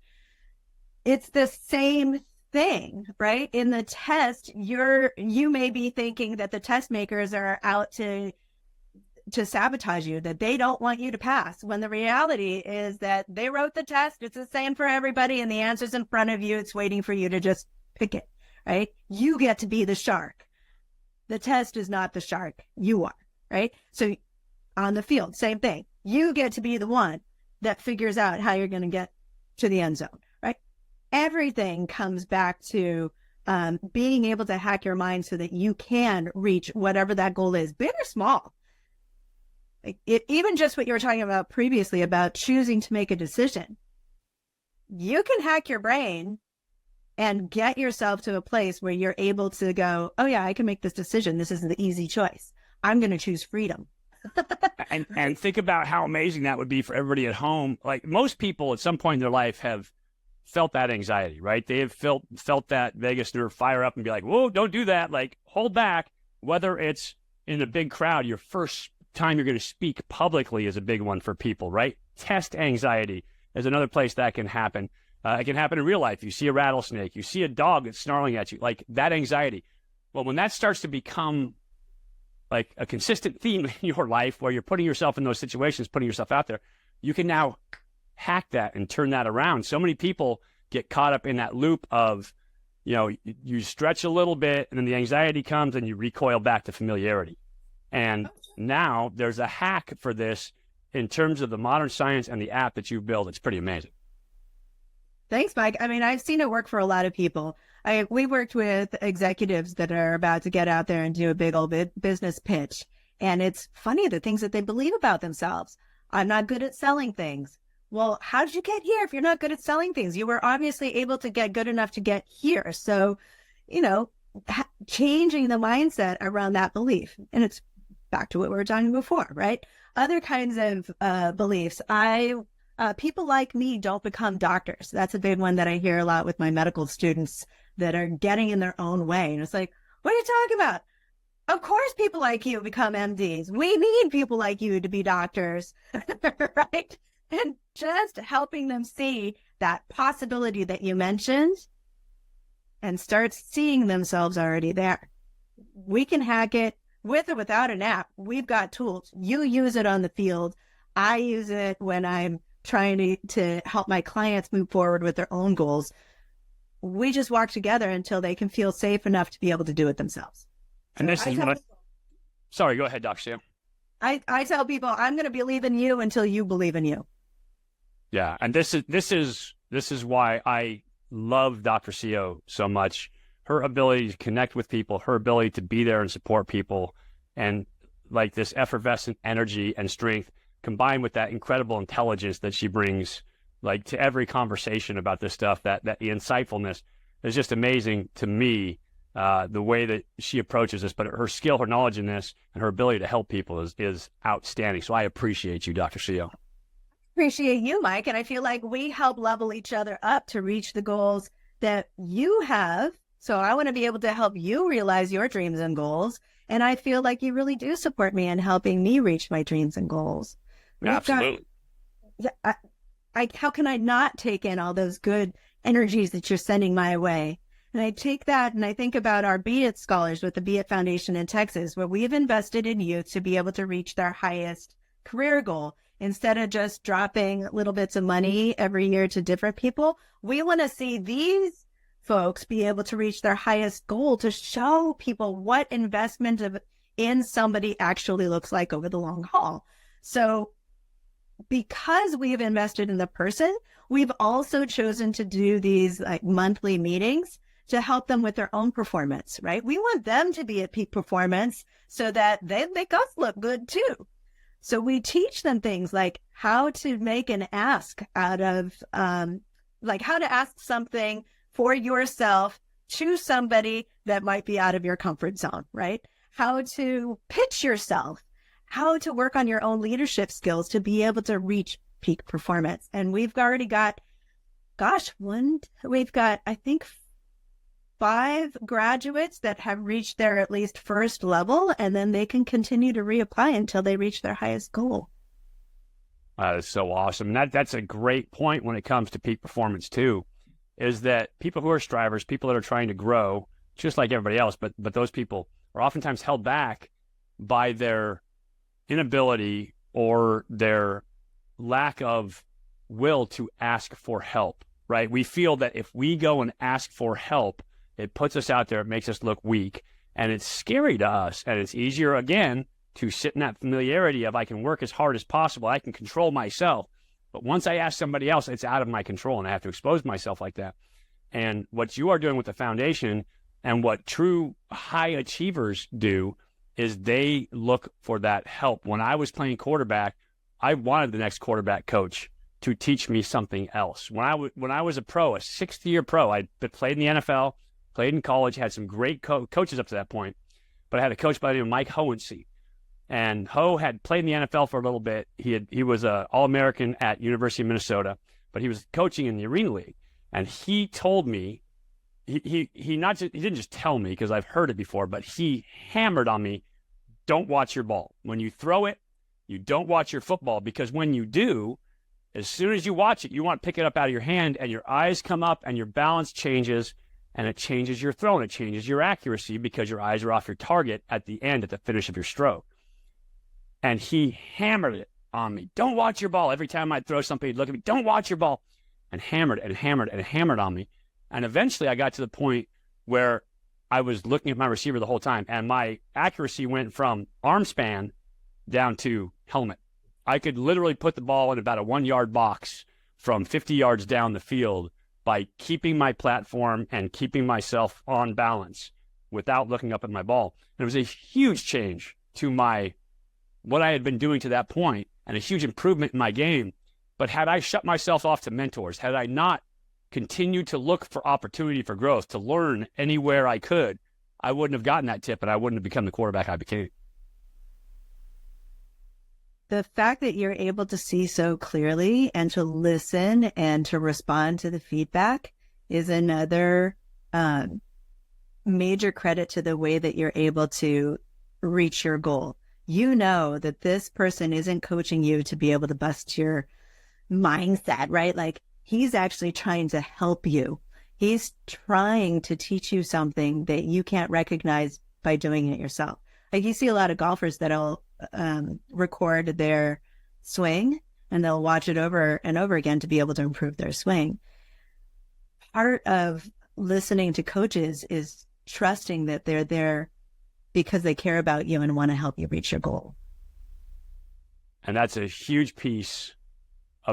S1: It's the same thing, right? In the test, you may be thinking that the test makers are out to sabotage you, that they don't want you to pass, when the reality is that they wrote the test, it's the same for everybody, and the answer's in front of you, it's waiting for you to just pick it, right? You get to be the shark. The test is not the shark, you are, right? So on the field, same thing. You get to be the one that figures out how you're going to get to the end zone, right? Everything comes back to being able to hack your mind so that you can reach whatever that goal is, big or small. Even just what you were talking about previously about choosing to make a decision. You can hack your brain and get yourself to a place where you're able to go, oh yeah, I can make this decision. This is the easy choice. I'm going to choose freedom.
S2: And think about how amazing that would be for everybody at home. Like most people at some point in their life have felt that anxiety, right? They have felt that vagus nerve fire up and be like, whoa, don't do that. Like hold back. Whether it's in a big crowd, your first time you're going to speak publicly is a big one for people, right? Test anxiety is another place that can happen. It can happen in real life. You see a rattlesnake, you see a dog that's snarling at you, like that anxiety. Well, when that starts to become like a consistent theme in your life where you're putting yourself in those situations, putting yourself out there, you can now hack that and turn that around. So many people get caught up in that loop of, you stretch a little bit and then the anxiety comes and you recoil back to familiarity. And now there's a hack for this in terms of the modern science and the app that you've built. It's pretty amazing.
S1: Thanks, Mike. I mean, I've seen it work for a lot of people. We worked with executives that are about to get out there and do a big old business pitch. And it's funny the things that they believe about themselves. I'm not good at selling things. Well, how did you get here if you're not good at selling things? You were obviously able to get good enough to get here. So, changing the mindset around that belief. And it's back to what we were talking before, right? Other kinds of beliefs. People like me don't become doctors. That's a big one that I hear a lot with my medical students that are getting in their own way. And it's like, what are you talking about? Of course, people like you become MDs. We need people like you to be doctors, right? And just helping them see that possibility that you mentioned and start seeing themselves already there. We can hack it with or without an app. We've got tools. You use it on the field. I use it when I'm trying to help my clients move forward with their own goals. We just work together until they can feel safe enough to be able to do it themselves.
S2: And this is what sorry, go ahead, Dr. Sam.
S1: I tell people, I'm going to believe in you until you believe in you.
S2: Yeah. And this is why I love Dr. Cio so much. Her ability to connect with people, her ability to be there and support people, and like this effervescent energy and strength combined with that incredible intelligence that she brings like to every conversation about this stuff, that the insightfulness is just amazing to me, the way that she approaches this, but her skill, her knowledge in this, and her ability to help people is outstanding. So I appreciate you, Dr. Cio.
S1: Appreciate you, Mike. And I feel like we help level each other up to reach the goals that you have. So I want to be able to help you realize your dreams and goals. And I feel like you really do support me in helping me reach my dreams and goals.
S2: Absolutely.
S1: How can I not take in all those good energies that you're sending my way? And I take that and I think about our Be It scholars with the Be It Foundation in Texas, where we have invested in youth to be able to reach their highest career goal. Instead of just dropping little bits of money every year to different people, we want to see these folks be able to reach their highest goal to show people what investment in somebody actually looks like over the long haul. So because we have invested in the person, we've also chosen to do these like monthly meetings to help them with their own performance, right? We want them to be at peak performance so that they make us look good too. So we teach them things like how to make an ask out of, like how to ask something for yourself to somebody that might be out of your comfort zone, right? How to pitch yourself, how to work on your own leadership skills to be able to reach peak performance. And we've already got, I think 5 graduates that have reached their at least first level, and then they can continue to reapply until they reach their highest goal.
S2: That is so awesome. And that's a great point when it comes to peak performance too, is that people who are strivers, people that are trying to grow, just like everybody else, but those people are oftentimes held back by their inability or their lack of will to ask for help, right? We feel that if we go and ask for help, it puts us out there, it makes us look weak, and it's scary to us. And it's easier, again, to sit in that familiarity of I can work as hard as possible, I can control myself. But once I ask somebody else, it's out of my control, and I have to expose myself like that. And what you are doing with the foundation and what true high achievers do is they look for that help. When I was playing quarterback, I wanted the next quarterback coach to teach me something else. When I was a pro, a 6th-year pro, I played in the NFL, played in college, had some great coaches up to that point, but I had a coach by the name of Mike Pawlawski, And Ho had played in the NFL for a little bit. He was a All-American at University of Minnesota, but he was coaching in the Arena League. And he told me, he didn't just tell me because I've heard it before, but he hammered on me, don't watch your ball. When you throw it, you don't watch your football, because when you do, as soon as you watch it, you want to pick it up out of your hand, and your eyes come up and your balance changes, and it changes your throw, and it changes your accuracy because your eyes are off your target at the end, at the finish of your stroke. And he hammered it on me. Don't watch your ball. Every time I'd throw something, he'd look at me, don't watch your ball. And hammered and hammered and hammered on me. And eventually I got to the point where I was looking at my receiver the whole time, and my accuracy went from arm span down to helmet. I could literally put the ball in about a 1-yard box from 50 yards down the field by keeping my platform and keeping myself on balance without looking up at my ball. And it was a huge change to what I had been doing to that point, and a huge improvement in my game. But had I shut myself off to mentors, had I not continued to look for opportunity for growth, to learn anywhere I could, I wouldn't have gotten that tip, and I wouldn't have become the quarterback I became.
S1: The fact that you're able to see so clearly and to listen and to respond to the feedback is another major credit to the way that you're able to reach your goal. You know that this person isn't coaching you to be able to bust your mindset, right? Like, he's actually trying to help you. He's trying to teach you something that you can't recognize by doing it yourself. Like, you see a lot of golfers that'll record their swing and they'll watch it over and over again to be able to improve their swing. Part of listening to coaches is trusting that they're there because they care about you and want to help you reach your goal.
S2: And that's a huge piece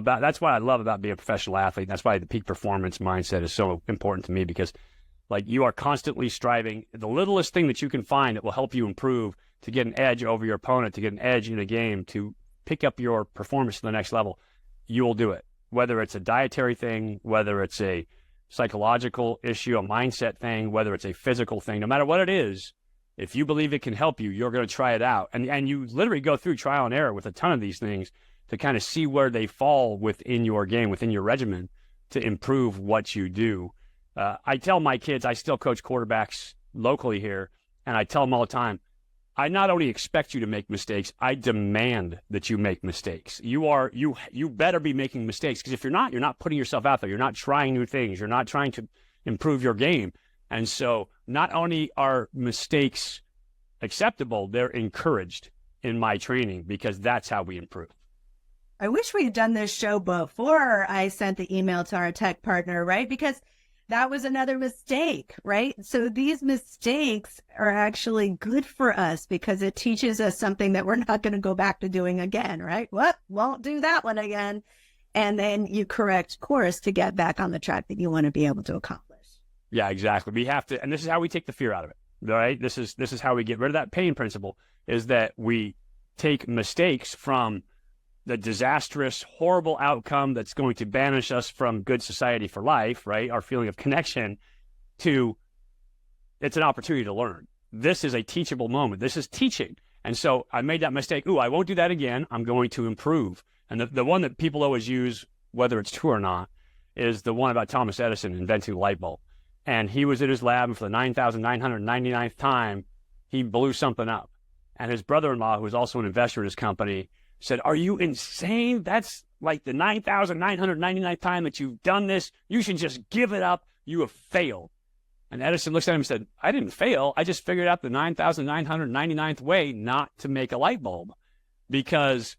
S2: that's what I love about being a professional athlete. That's why the peak performance mindset is so important to me, because like, you are constantly striving. The littlest thing that you can find that will help you improve, to get an edge over your opponent, to get an edge in a game, to pick up your performance to the next level, you will do it. Whether it's a dietary thing, whether it's a psychological issue, a mindset thing, whether it's a physical thing, no matter what it is, if you believe it can help you, you're going to try it out. And you literally go through trial and error with a ton of these things to kind of see where they fall within your game, within your regimen, to improve what you do. I tell my kids, I still coach quarterbacks locally here, and I tell them all the time, I not only expect you to make mistakes, I demand that you make mistakes. You better be making mistakes, because if you're not putting yourself out there. You're not trying new things. You're not trying to improve your game. And so not only are mistakes acceptable, they're encouraged in my training, because that's how we improve.
S1: I wish we had done this show before I sent the email to our tech partner, right? Because that was another mistake, right? So these mistakes are actually good for us, because it teaches us something that we're not going to go back to doing again, right? What? Won't do that one again. And then you correct course to get back on the track that you want to be able to accomplish.
S2: Yeah, exactly. We have to, and this is how we take the fear out of it, right? This is how we get rid of that pain principle, is that we take mistakes from the disastrous, horrible outcome that's going to banish us from good society for life, right? Our feeling of connection, to it's an opportunity to learn. This is a teachable moment. This is teaching. And so I made that mistake. Ooh, I won't do that again. I'm going to improve. And the one that people always use, whether it's true or not, is the one about Thomas Edison inventing the light bulb. And he was in his lab, and for the 9,999th time, he blew something up. And his brother-in-law, who was also an investor in his company, said, "Are you insane? That's like the 9,999th time that you've done this. You should just give it up. You have failed." And Edison looks at him and said, "I didn't fail. I just figured out the 9,999th way not to make a light bulb, because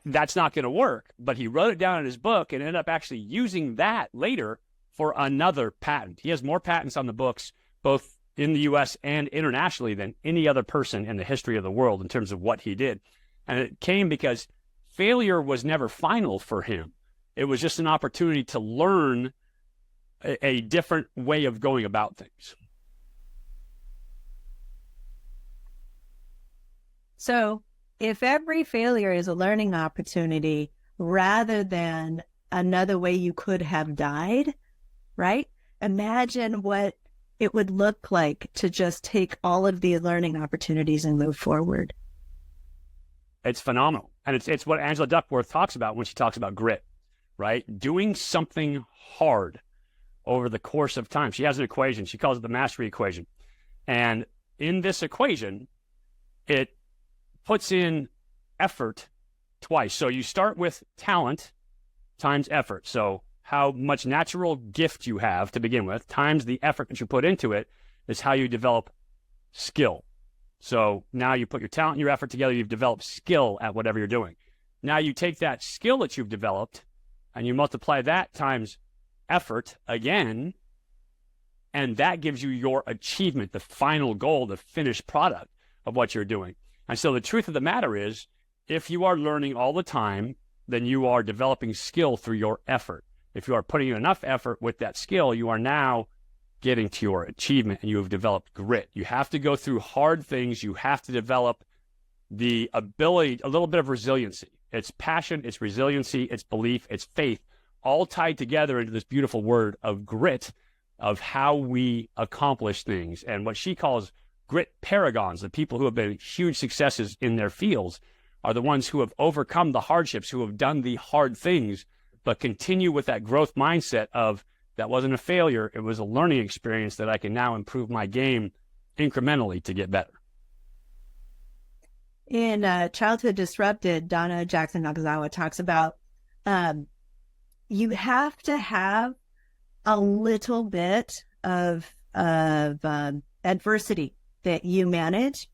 S2: that's not going to work." But he wrote it down in his book and ended up actually using that later for another patent. He has more patents on the books, both in the U.S. and internationally, than any other person in the history of the world in terms of what he did. And it came because failure was never final for him. It was just an opportunity to learn a different way of going about things.
S1: So if every failure is a learning opportunity rather than another way you could have died, right? Imagine what it would look like to just take all of the learning opportunities and move forward.
S2: It's phenomenal. And it's what Angela Duckworth talks about when she talks about grit, right? Doing something hard over the course of time. She has an equation. She calls it the mastery equation. And in this equation, it puts in effort twice. So you start with talent times effort. So how much natural gift you have to begin with times the effort that you put into it is how you develop skill. So now you put your talent and your effort together, you've developed skill at whatever you're doing. Now you take that skill that you've developed and you multiply that times effort again, and that gives you your achievement, the final goal, the finished product of what you're doing. And so the truth of the matter is, if you are learning all the time, then you are developing skill through your effort. If you are putting in enough effort with that skill, you are now getting to your achievement and you have developed grit. You have to go through hard things. You have to develop the ability, a little bit of resiliency. It's passion, it's resiliency, it's belief, it's faith, all tied together into this beautiful word of grit, of how we accomplish things. And what she calls grit paragons, the people who have been huge successes in their fields, are the ones who have overcome the hardships, who have done the hard things, but continue with that growth mindset of, that wasn't a failure, it was a learning experience that I can now improve my game incrementally to get better.
S1: In Childhood Disrupted, Donna Jackson Nakazawa talks about you have to have a little bit of adversity that you manage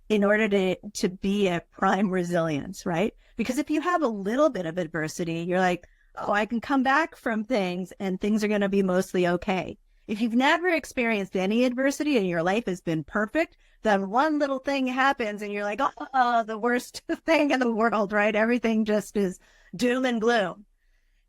S1: in order to be at prime resilience, right? Because if you have a little bit of adversity, you're like, oh, I can come back from things and things are going to be mostly okay. If you've never experienced any adversity and your life has been perfect, then one little thing happens and you're like, oh, the worst thing in the world, right? Everything just is doom and gloom.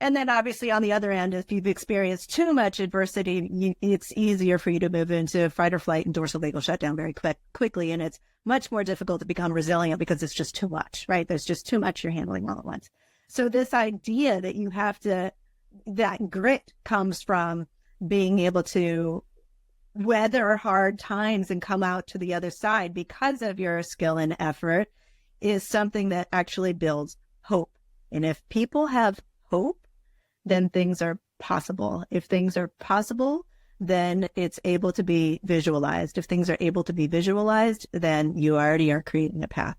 S1: And then obviously on the other end, if you've experienced too much adversity, it's easier for you to move into fight or flight and dorsal vagal shutdown very quickly. And it's much more difficult to become resilient because it's just too much, right? There's just too much you're handling all at once. So this idea that you have to, that grit comes from being able to weather hard times and come out to the other side because of your skill and effort is something that actually builds hope. And if people have hope, then things are possible. If things are possible, then it's able to be visualized. If things are able to be visualized, then you already are creating a path.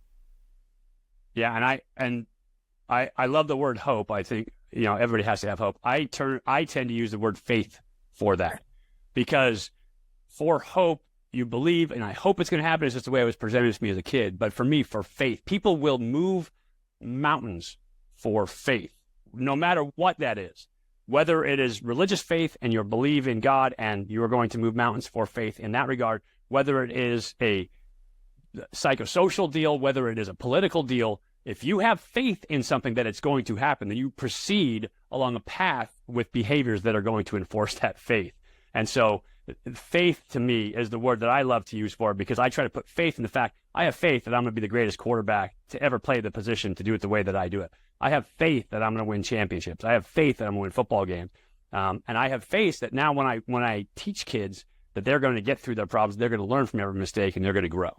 S2: Yeah, and I love the word hope. I think, everybody has to have hope. I tend to use the word faith for that, because for hope, you believe, and I hope it's going to happen. It's just the way it was presented to me as a kid. But for me, for faith, people will move mountains for faith, no matter what that is. Whether it is religious faith and you believe in God and you are going to move mountains for faith in that regard, whether it is a psychosocial deal, whether it is a political deal, if you have faith in something that it's going to happen, then you proceed along a path with behaviors that are going to enforce that faith. And so faith to me is the word that I love to use for it, because I try to put faith in the fact I have faith that I'm going to be the greatest quarterback to ever play the position to do it the way that I do it. I have faith that I'm going to win championships. I have faith that I'm going to win football games. And I have faith that now when I teach kids that they're going to get through their problems, they're going to learn from every mistake and they're going to grow.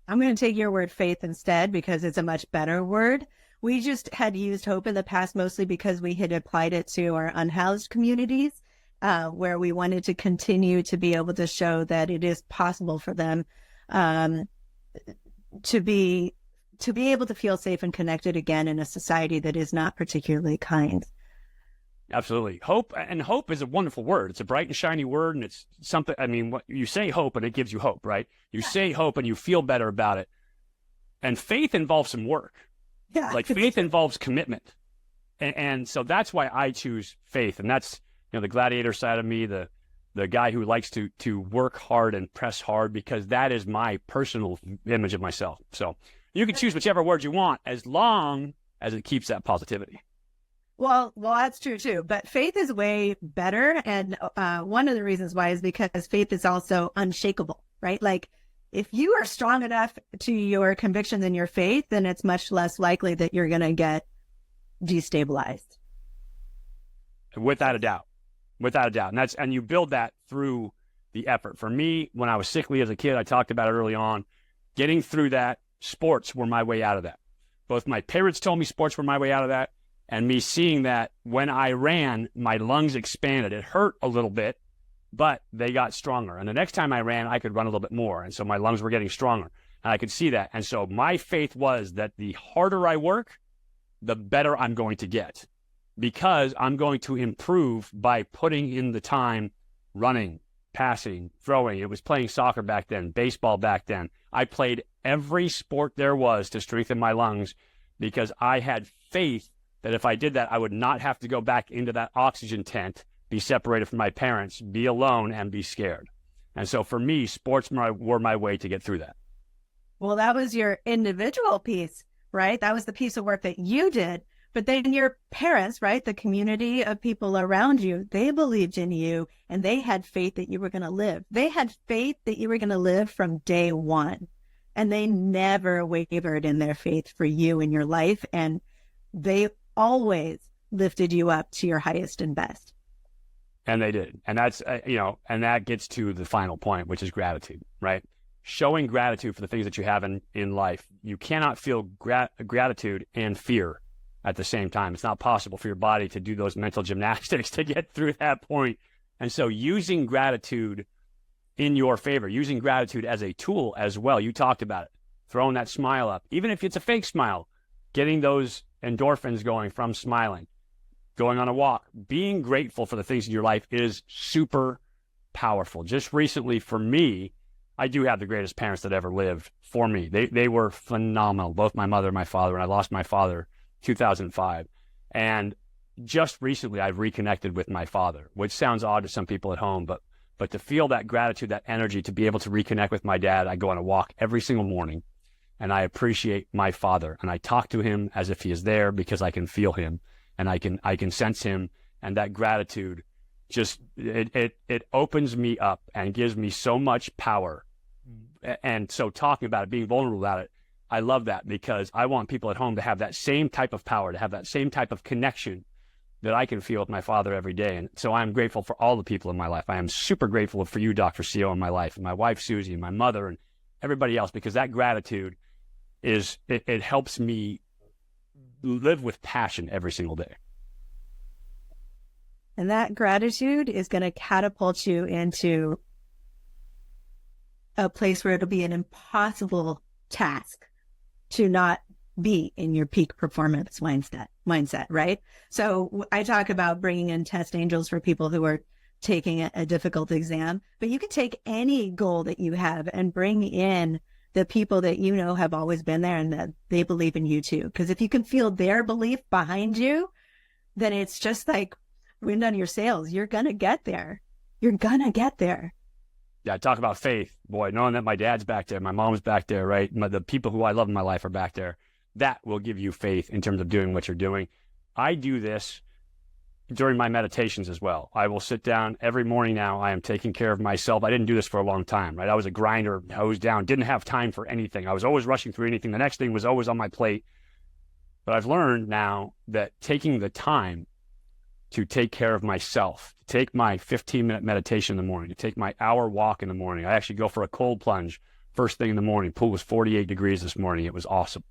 S1: I'm going to take your word faith instead because it's a much better word. We just had used hope in the past mostly because we had applied it to our unhoused communities, where we wanted to continue to be able to show that it is possible for them to be able to feel safe and connected again in a society that is not particularly kind.
S2: Absolutely. Hope is a wonderful word. It's a bright and shiny word, and it's something, what you say hope and it gives you hope, right? You say hope and you feel better about it. And faith involves some work.
S1: Yeah.
S2: Like faith involves commitment. And so that's why I choose faith. And that's, the gladiator side of me, the guy who likes to work hard and press hard, because that is my personal image of myself. So you can choose whichever word you want as long as it keeps that positivity.
S1: Well, that's true too. But faith is way better. And one of the reasons why is because faith is also unshakable, right? Like if you are strong enough to your convictions and your faith, then it's much less likely that you're going to get destabilized.
S2: Without a doubt. And you build that through the effort. For me, when I was sickly as a kid, I talked about it early on, getting through that, sports were my way out of that. Both my parents told me sports were my way out of that, and me seeing that when I ran, my lungs expanded. It hurt a little bit, but they got stronger. And the next time I ran, I could run a little bit more. And so my lungs were getting stronger. And I could see that. And so my faith was that the harder I work, the better I'm going to get, because I'm going to improve by putting in the time running, passing, throwing. It was playing soccer back then, baseball back then. I played every sport there was to strengthen my lungs because I had faith that if I did that, I would not have to go back into that oxygen tent, be separated from my parents, be alone, and be scared. And so for me, sports were my way to get through that.
S1: Well, that was your individual piece, right? That was the piece of work that you did. But then your parents, right, the community of people around you, they believed in you and they had faith that you were going to live. They had faith that you were going to live from day one. And they never wavered in their faith for you in your life. And they always lifted you up to your highest and best.
S2: And they did. And that's, and that gets to the final point, which is gratitude, right? Showing gratitude for the things that you have in life. You cannot feel gratitude and fear at the same time. It's not possible for your body to do those mental gymnastics to get through that point. And so using gratitude in your favor, using gratitude as a tool as well. You talked about it, throwing that smile up, even if it's a fake smile, getting those endorphins going from smiling, going on a walk, being grateful for the things in your life is super powerful. Just recently for me, I do have the greatest parents that ever lived for me. They were phenomenal, both my mother and my father. And I lost my father 2005. And just recently, I've reconnected with my father, which sounds odd to some people at home, but to feel that gratitude, that energy, to be able to reconnect with my dad, I go on a walk every single morning, and I appreciate my father, and I talk to him as if he is there because I can feel him, and I can sense him, and that gratitude just it opens me up and gives me so much power. And so talking about it, being vulnerable about it, I love that because I want people at home to have that same type of power, to have that same type of connection that I can feel with my father every day. And so I'm grateful for all the people in my life. I am super grateful for you, Dr. Cio, in my life, and my wife, Susie, and my mother, and everybody else, because that gratitude it helps me live with passion every single day.
S1: And that gratitude is going to catapult you into a place where it'll be an impossible task to not be in your peak performance mindset, right? So I talk about bringing in test angels for people who are taking a difficult exam, but you can take any goal that you have and bring in the people that you know have always been there and that they believe in you too. Because if you can feel their belief behind you, then it's just like wind on your sails. You're going to get there. You're going to get there.
S2: Yeah, talk about faith, boy, knowing that my dad's back there, my mom's back there, right? The people who I love in my life are back there. That will give you faith in terms of doing what you're doing. I do this during my meditations as well. I will sit down every morning now. I am taking care of myself. I didn't do this for a long time, right? I was a grinder, hosed down, didn't have time for anything. I was always rushing through anything. The next thing was always on my plate. But I've learned now that taking the time to take care of myself, to take my 15-minute meditation in the morning, to take my hour walk in the morning. I actually go for a cold plunge first thing in the morning. Pool was 48 degrees this morning. It was awesome.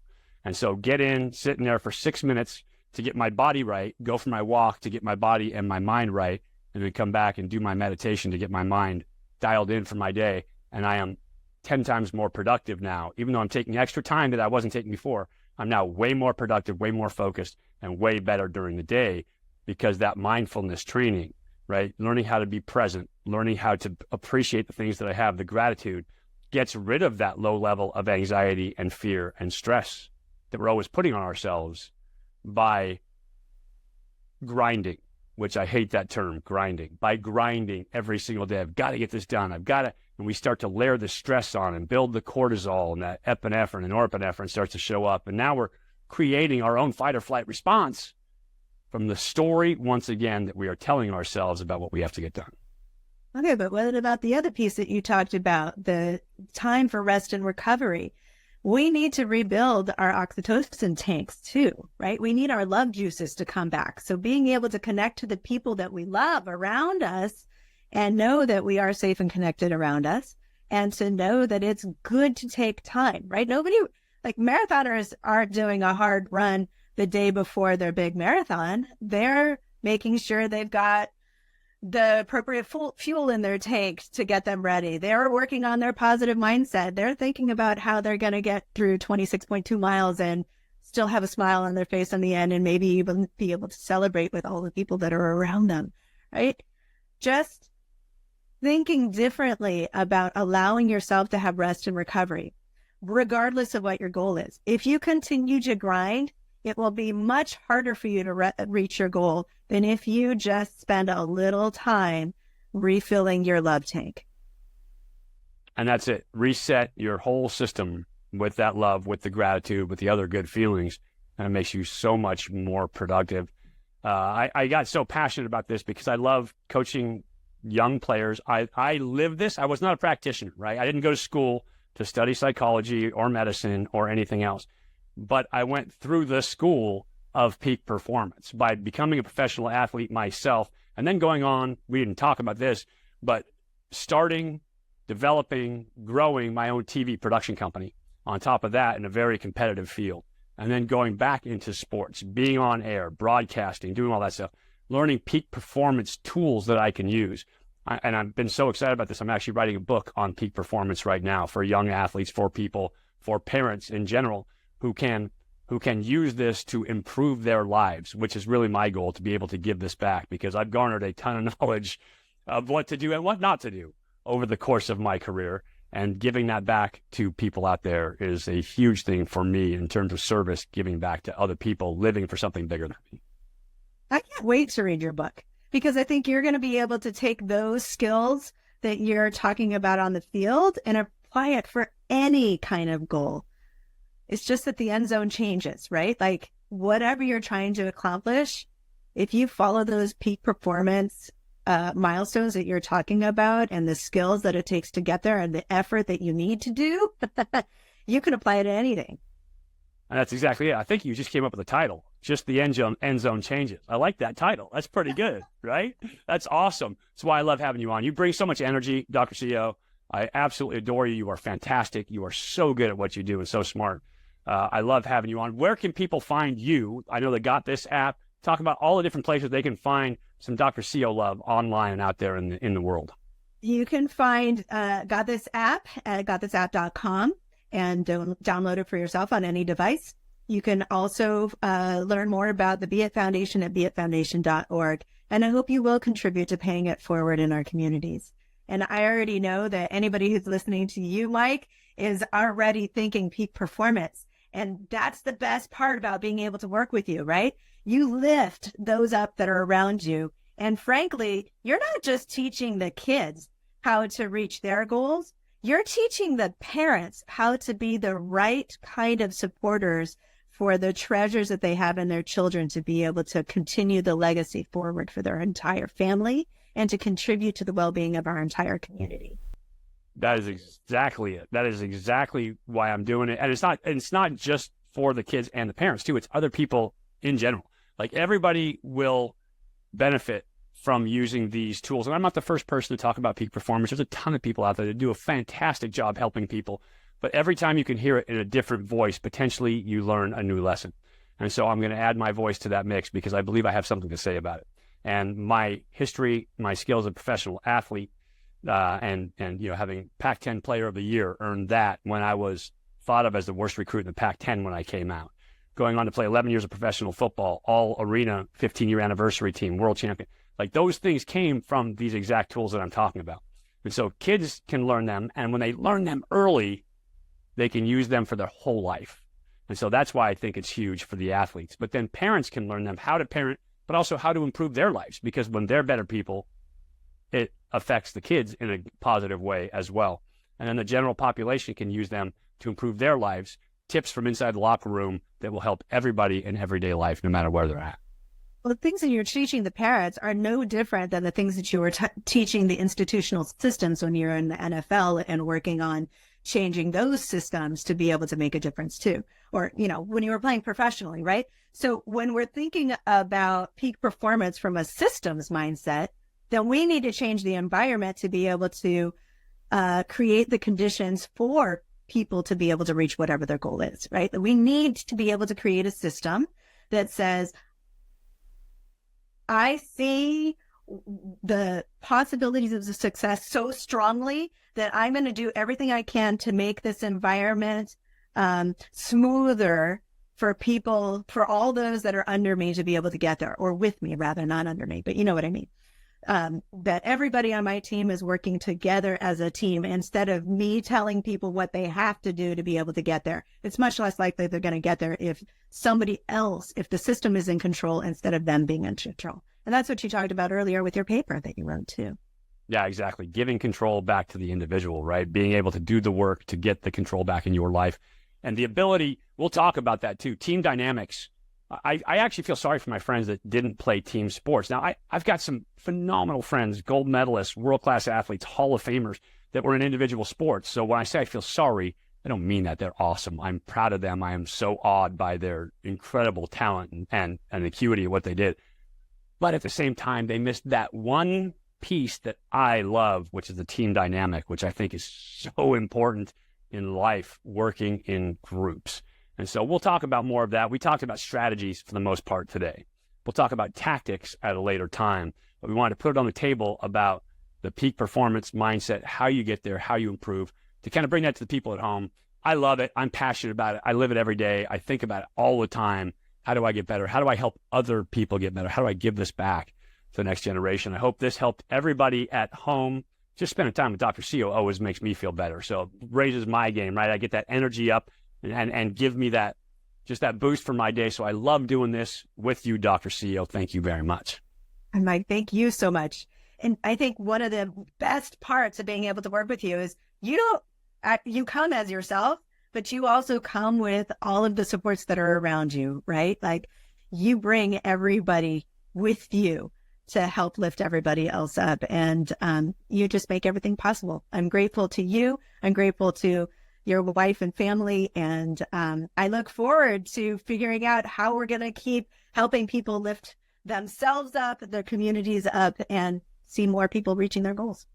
S2: And so get in, sit in there for 6 minutes to get my body right, go for my walk to get my body and my mind right, and then come back and do my meditation to get my mind dialed in for my day. And I am 10 times more productive now. Even though I'm taking extra time that I wasn't taking before, I'm now way more productive, way more focused, and way better during the day because that mindfulness training, right? Learning how to be present, learning how to appreciate the things that I have, the gratitude, gets rid of that low level of anxiety and fear and stress that we're always putting on ourselves by grinding, which I hate that term, grinding. By grinding every single day, I've got to get this done. I've got to, and we start to layer the stress on and build the cortisol, and that epinephrine and norepinephrine starts to show up. And now we're creating our own fight or flight response from the story, once again, that we are telling ourselves about what we have to get done.
S1: Okay, but what about the other piece that you talked about, the time for rest and recovery? We need to rebuild our oxytocin tanks too, right? We need our love juices to come back. So being able to connect to the people that we love around us and know that we are safe and connected around us, and to know that it's good to take time, right? Like marathoners aren't doing a hard run the day before their big marathon. They're making sure they've got the appropriate fuel in their tanks to get them ready. They're working on their positive mindset. They're thinking about how they're going to get through 26.2 miles and still have a smile on their face in the end, and maybe even be able to celebrate with all the people that are around them, right? Just thinking differently about allowing yourself to have rest and recovery, regardless of what your goal is. If you continue to grind, it will be much harder for you to reach your goal than if you just spend a little time refilling your love tank.
S2: And that's it. Reset your whole system with that love, with the gratitude, with the other good feelings, and it makes you so much more productive. I got so passionate about this because I love coaching young players. I live this. I was not a practitioner, right? I didn't go to school to study psychology or medicine or anything else. But I went through the school of peak performance by becoming a professional athlete myself, and then going on, we didn't talk about this, but starting, developing, growing my own TV production company on top of that in a very competitive field, and then going back into sports, being on air, broadcasting, doing all that stuff, learning peak performance tools that I can use. And I've been so excited about this. I'm actually writing a book on peak performance right now for young athletes, for people, for parents in general, who can use this to improve their lives, which is really my goal, to be able to give this back, because I've garnered a ton of knowledge of what to do and what not to do over the course of my career. And giving that back to people out there is a huge thing for me in terms of service, giving back to other people, living for something bigger than me.
S1: I can't wait to read your book, because I think you're going to be able to take those skills that you're talking about on the field and apply it for any kind of goal. It's just that the end zone changes, right? Like whatever you're trying to accomplish, if you follow those peak performance milestones that you're talking about and the skills that it takes to get there and the effort that you need to do, you can apply it to anything.
S2: And that's exactly it. I think you just came up with the title, just the end zone changes. I like that title. That's pretty good, right? That's awesome. That's why I love having you on. You bring so much energy, Dr. Cio. I absolutely adore you. You are fantastic. You are so good at what you do and so smart. I love having you on. Where can people find you? I know they got this app. Talk about all the different places they can find some Dr. Cio love online and out there in the world.
S1: You can find Got This app at gotthisapp.com and download it for yourself on any device. You can also learn more about the Be It Foundation at beitfoundation.org. And I hope you will contribute to paying it forward in our communities. And I already know that anybody who's listening to you, Mike, is already thinking peak performance. And that's the best part about being able to work with you, right? You lift those up that are around you. And frankly, you're not just teaching the kids how to reach their goals. You're teaching the parents how to be the right kind of supporters for the treasures that they have in their children, to be able to continue the legacy forward for their entire family and to contribute to the well-being of our entire community.
S2: That is exactly it. That is exactly why I'm doing it. And it's not just for the kids and the parents too. It's other people in general. Like everybody will benefit from using these tools. And I'm not the first person to talk about peak performance. There's a ton of people out there that do a fantastic job helping people. But every time you can hear it in a different voice, potentially you learn a new lesson. And so I'm going to add my voice to that mix because I believe I have something to say about it. And my history, my skills as a professional athlete, and having Pac-10 Player of the Year, earned that when I was thought of as the worst recruit in the Pac-10 when I came out. Going on to play 11 years of professional football, all arena 15-year anniversary team, world champion. Like those things came from these exact tools that I'm talking about. And so kids can learn them, and when they learn them early, they can use them for their whole life. And so that's why I think it's huge for the athletes. But then parents can learn them how to parent, but also how to improve their lives, because when they're better people, it affects the kids in a positive way as well. And then the general population can use them to improve their lives, tips from inside the locker room that will help everybody in everyday life, no matter where they're at.
S1: Well, the things that you're teaching the parents are no different than the things that you were teaching the institutional systems when you're in the NFL and working on changing those systems to be able to make a difference too. Or, when you were playing professionally, right? So when we're thinking about peak performance from a systems mindset, then we need to change the environment to be able to create the conditions for people to be able to reach whatever their goal is, right? We need to be able to create a system that says, I see the possibilities of the success so strongly that I'm going to do everything I can to make this environment smoother for people, for all those that are under me to be able to get there, or with me rather, not under me, but you know what I mean. That everybody on my team is working together as a team instead of me telling people what they have to do to be able to get there. It's much less likely they're going to get there if somebody else, if the system is in control instead of them being in control. And that's what you talked about earlier with your paper that you wrote too.
S2: Yeah, exactly. Giving control back to the individual, right? Being able to do the work to get the control back in your life. And the ability, we'll talk about that too, team dynamics. I actually feel sorry for my friends that didn't play team sports. Now, I've got some phenomenal friends, gold medalists, world-class athletes, Hall of Famers that were in individual sports. So when I say I feel sorry, I don't mean that. They're awesome. I'm proud of them. I am so awed by their incredible talent and acuity of what they did. But at the same time, they missed that one piece that I love, which is the team dynamic, which I think is so important in life, working in groups. And so we'll talk about more of that. We talked about strategies for the most part today. We'll talk about tactics at a later time, but we wanted to put it on the table about the peak performance mindset, how you get there, how you improve, to kind of bring that to the people at home. I love it. I'm passionate about it. I live it every day. I think about it all the time. How do I get better? How do I help other people get better? How do I give this back to the next generation? I hope this helped everybody at home. Just spending time with Dr. Cio always makes me feel better. So it raises my game, right? I get that energy up and give me that, just that boost for my day. So I love doing this with you, Dr. Cio. Thank you very much.
S1: And Mike, thank you so much. And I think one of the best parts of being able to work with you is you come as yourself, but you also come with all of the supports that are around you, right? Like you bring everybody with you to help lift everybody else up. And you just make everything possible. I'm grateful to you. I'm grateful to your wife and family. And I look forward to figuring out how we're going to keep helping people lift themselves up, their communities up, and see more people reaching their goals.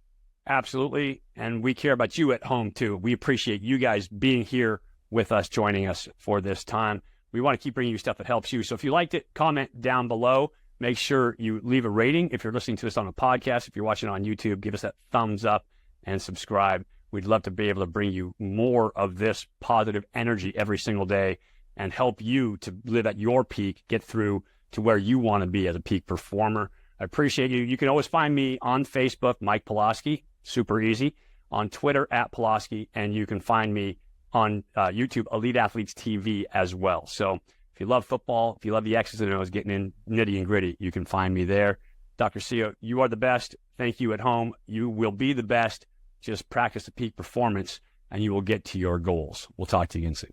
S2: Absolutely. And we care about you at home too. We appreciate you guys being here with us, joining us for this time. We want to keep bringing you stuff that helps you. So if you liked it, comment down below. Make sure you leave a rating. If you're listening to us on a podcast, if you're watching on YouTube, give us that thumbs up and subscribe. We'd love to be able to bring you more of this positive energy every single day and help you to live at your peak, get through to where you want to be as a peak performer. I appreciate you. You can always find me on Facebook, Mike Pawlawski, super easy, on Twitter @Pawlawski, and you can find me on YouTube, Elite Athletes TV as well. So if you love football, if you love the X's and O's, getting in nitty and gritty, you can find me there. Dr. Cio, you are the best. Thank you at home. You will be the best. Just practice the peak performance and you will get to your goals. We'll talk to you again soon.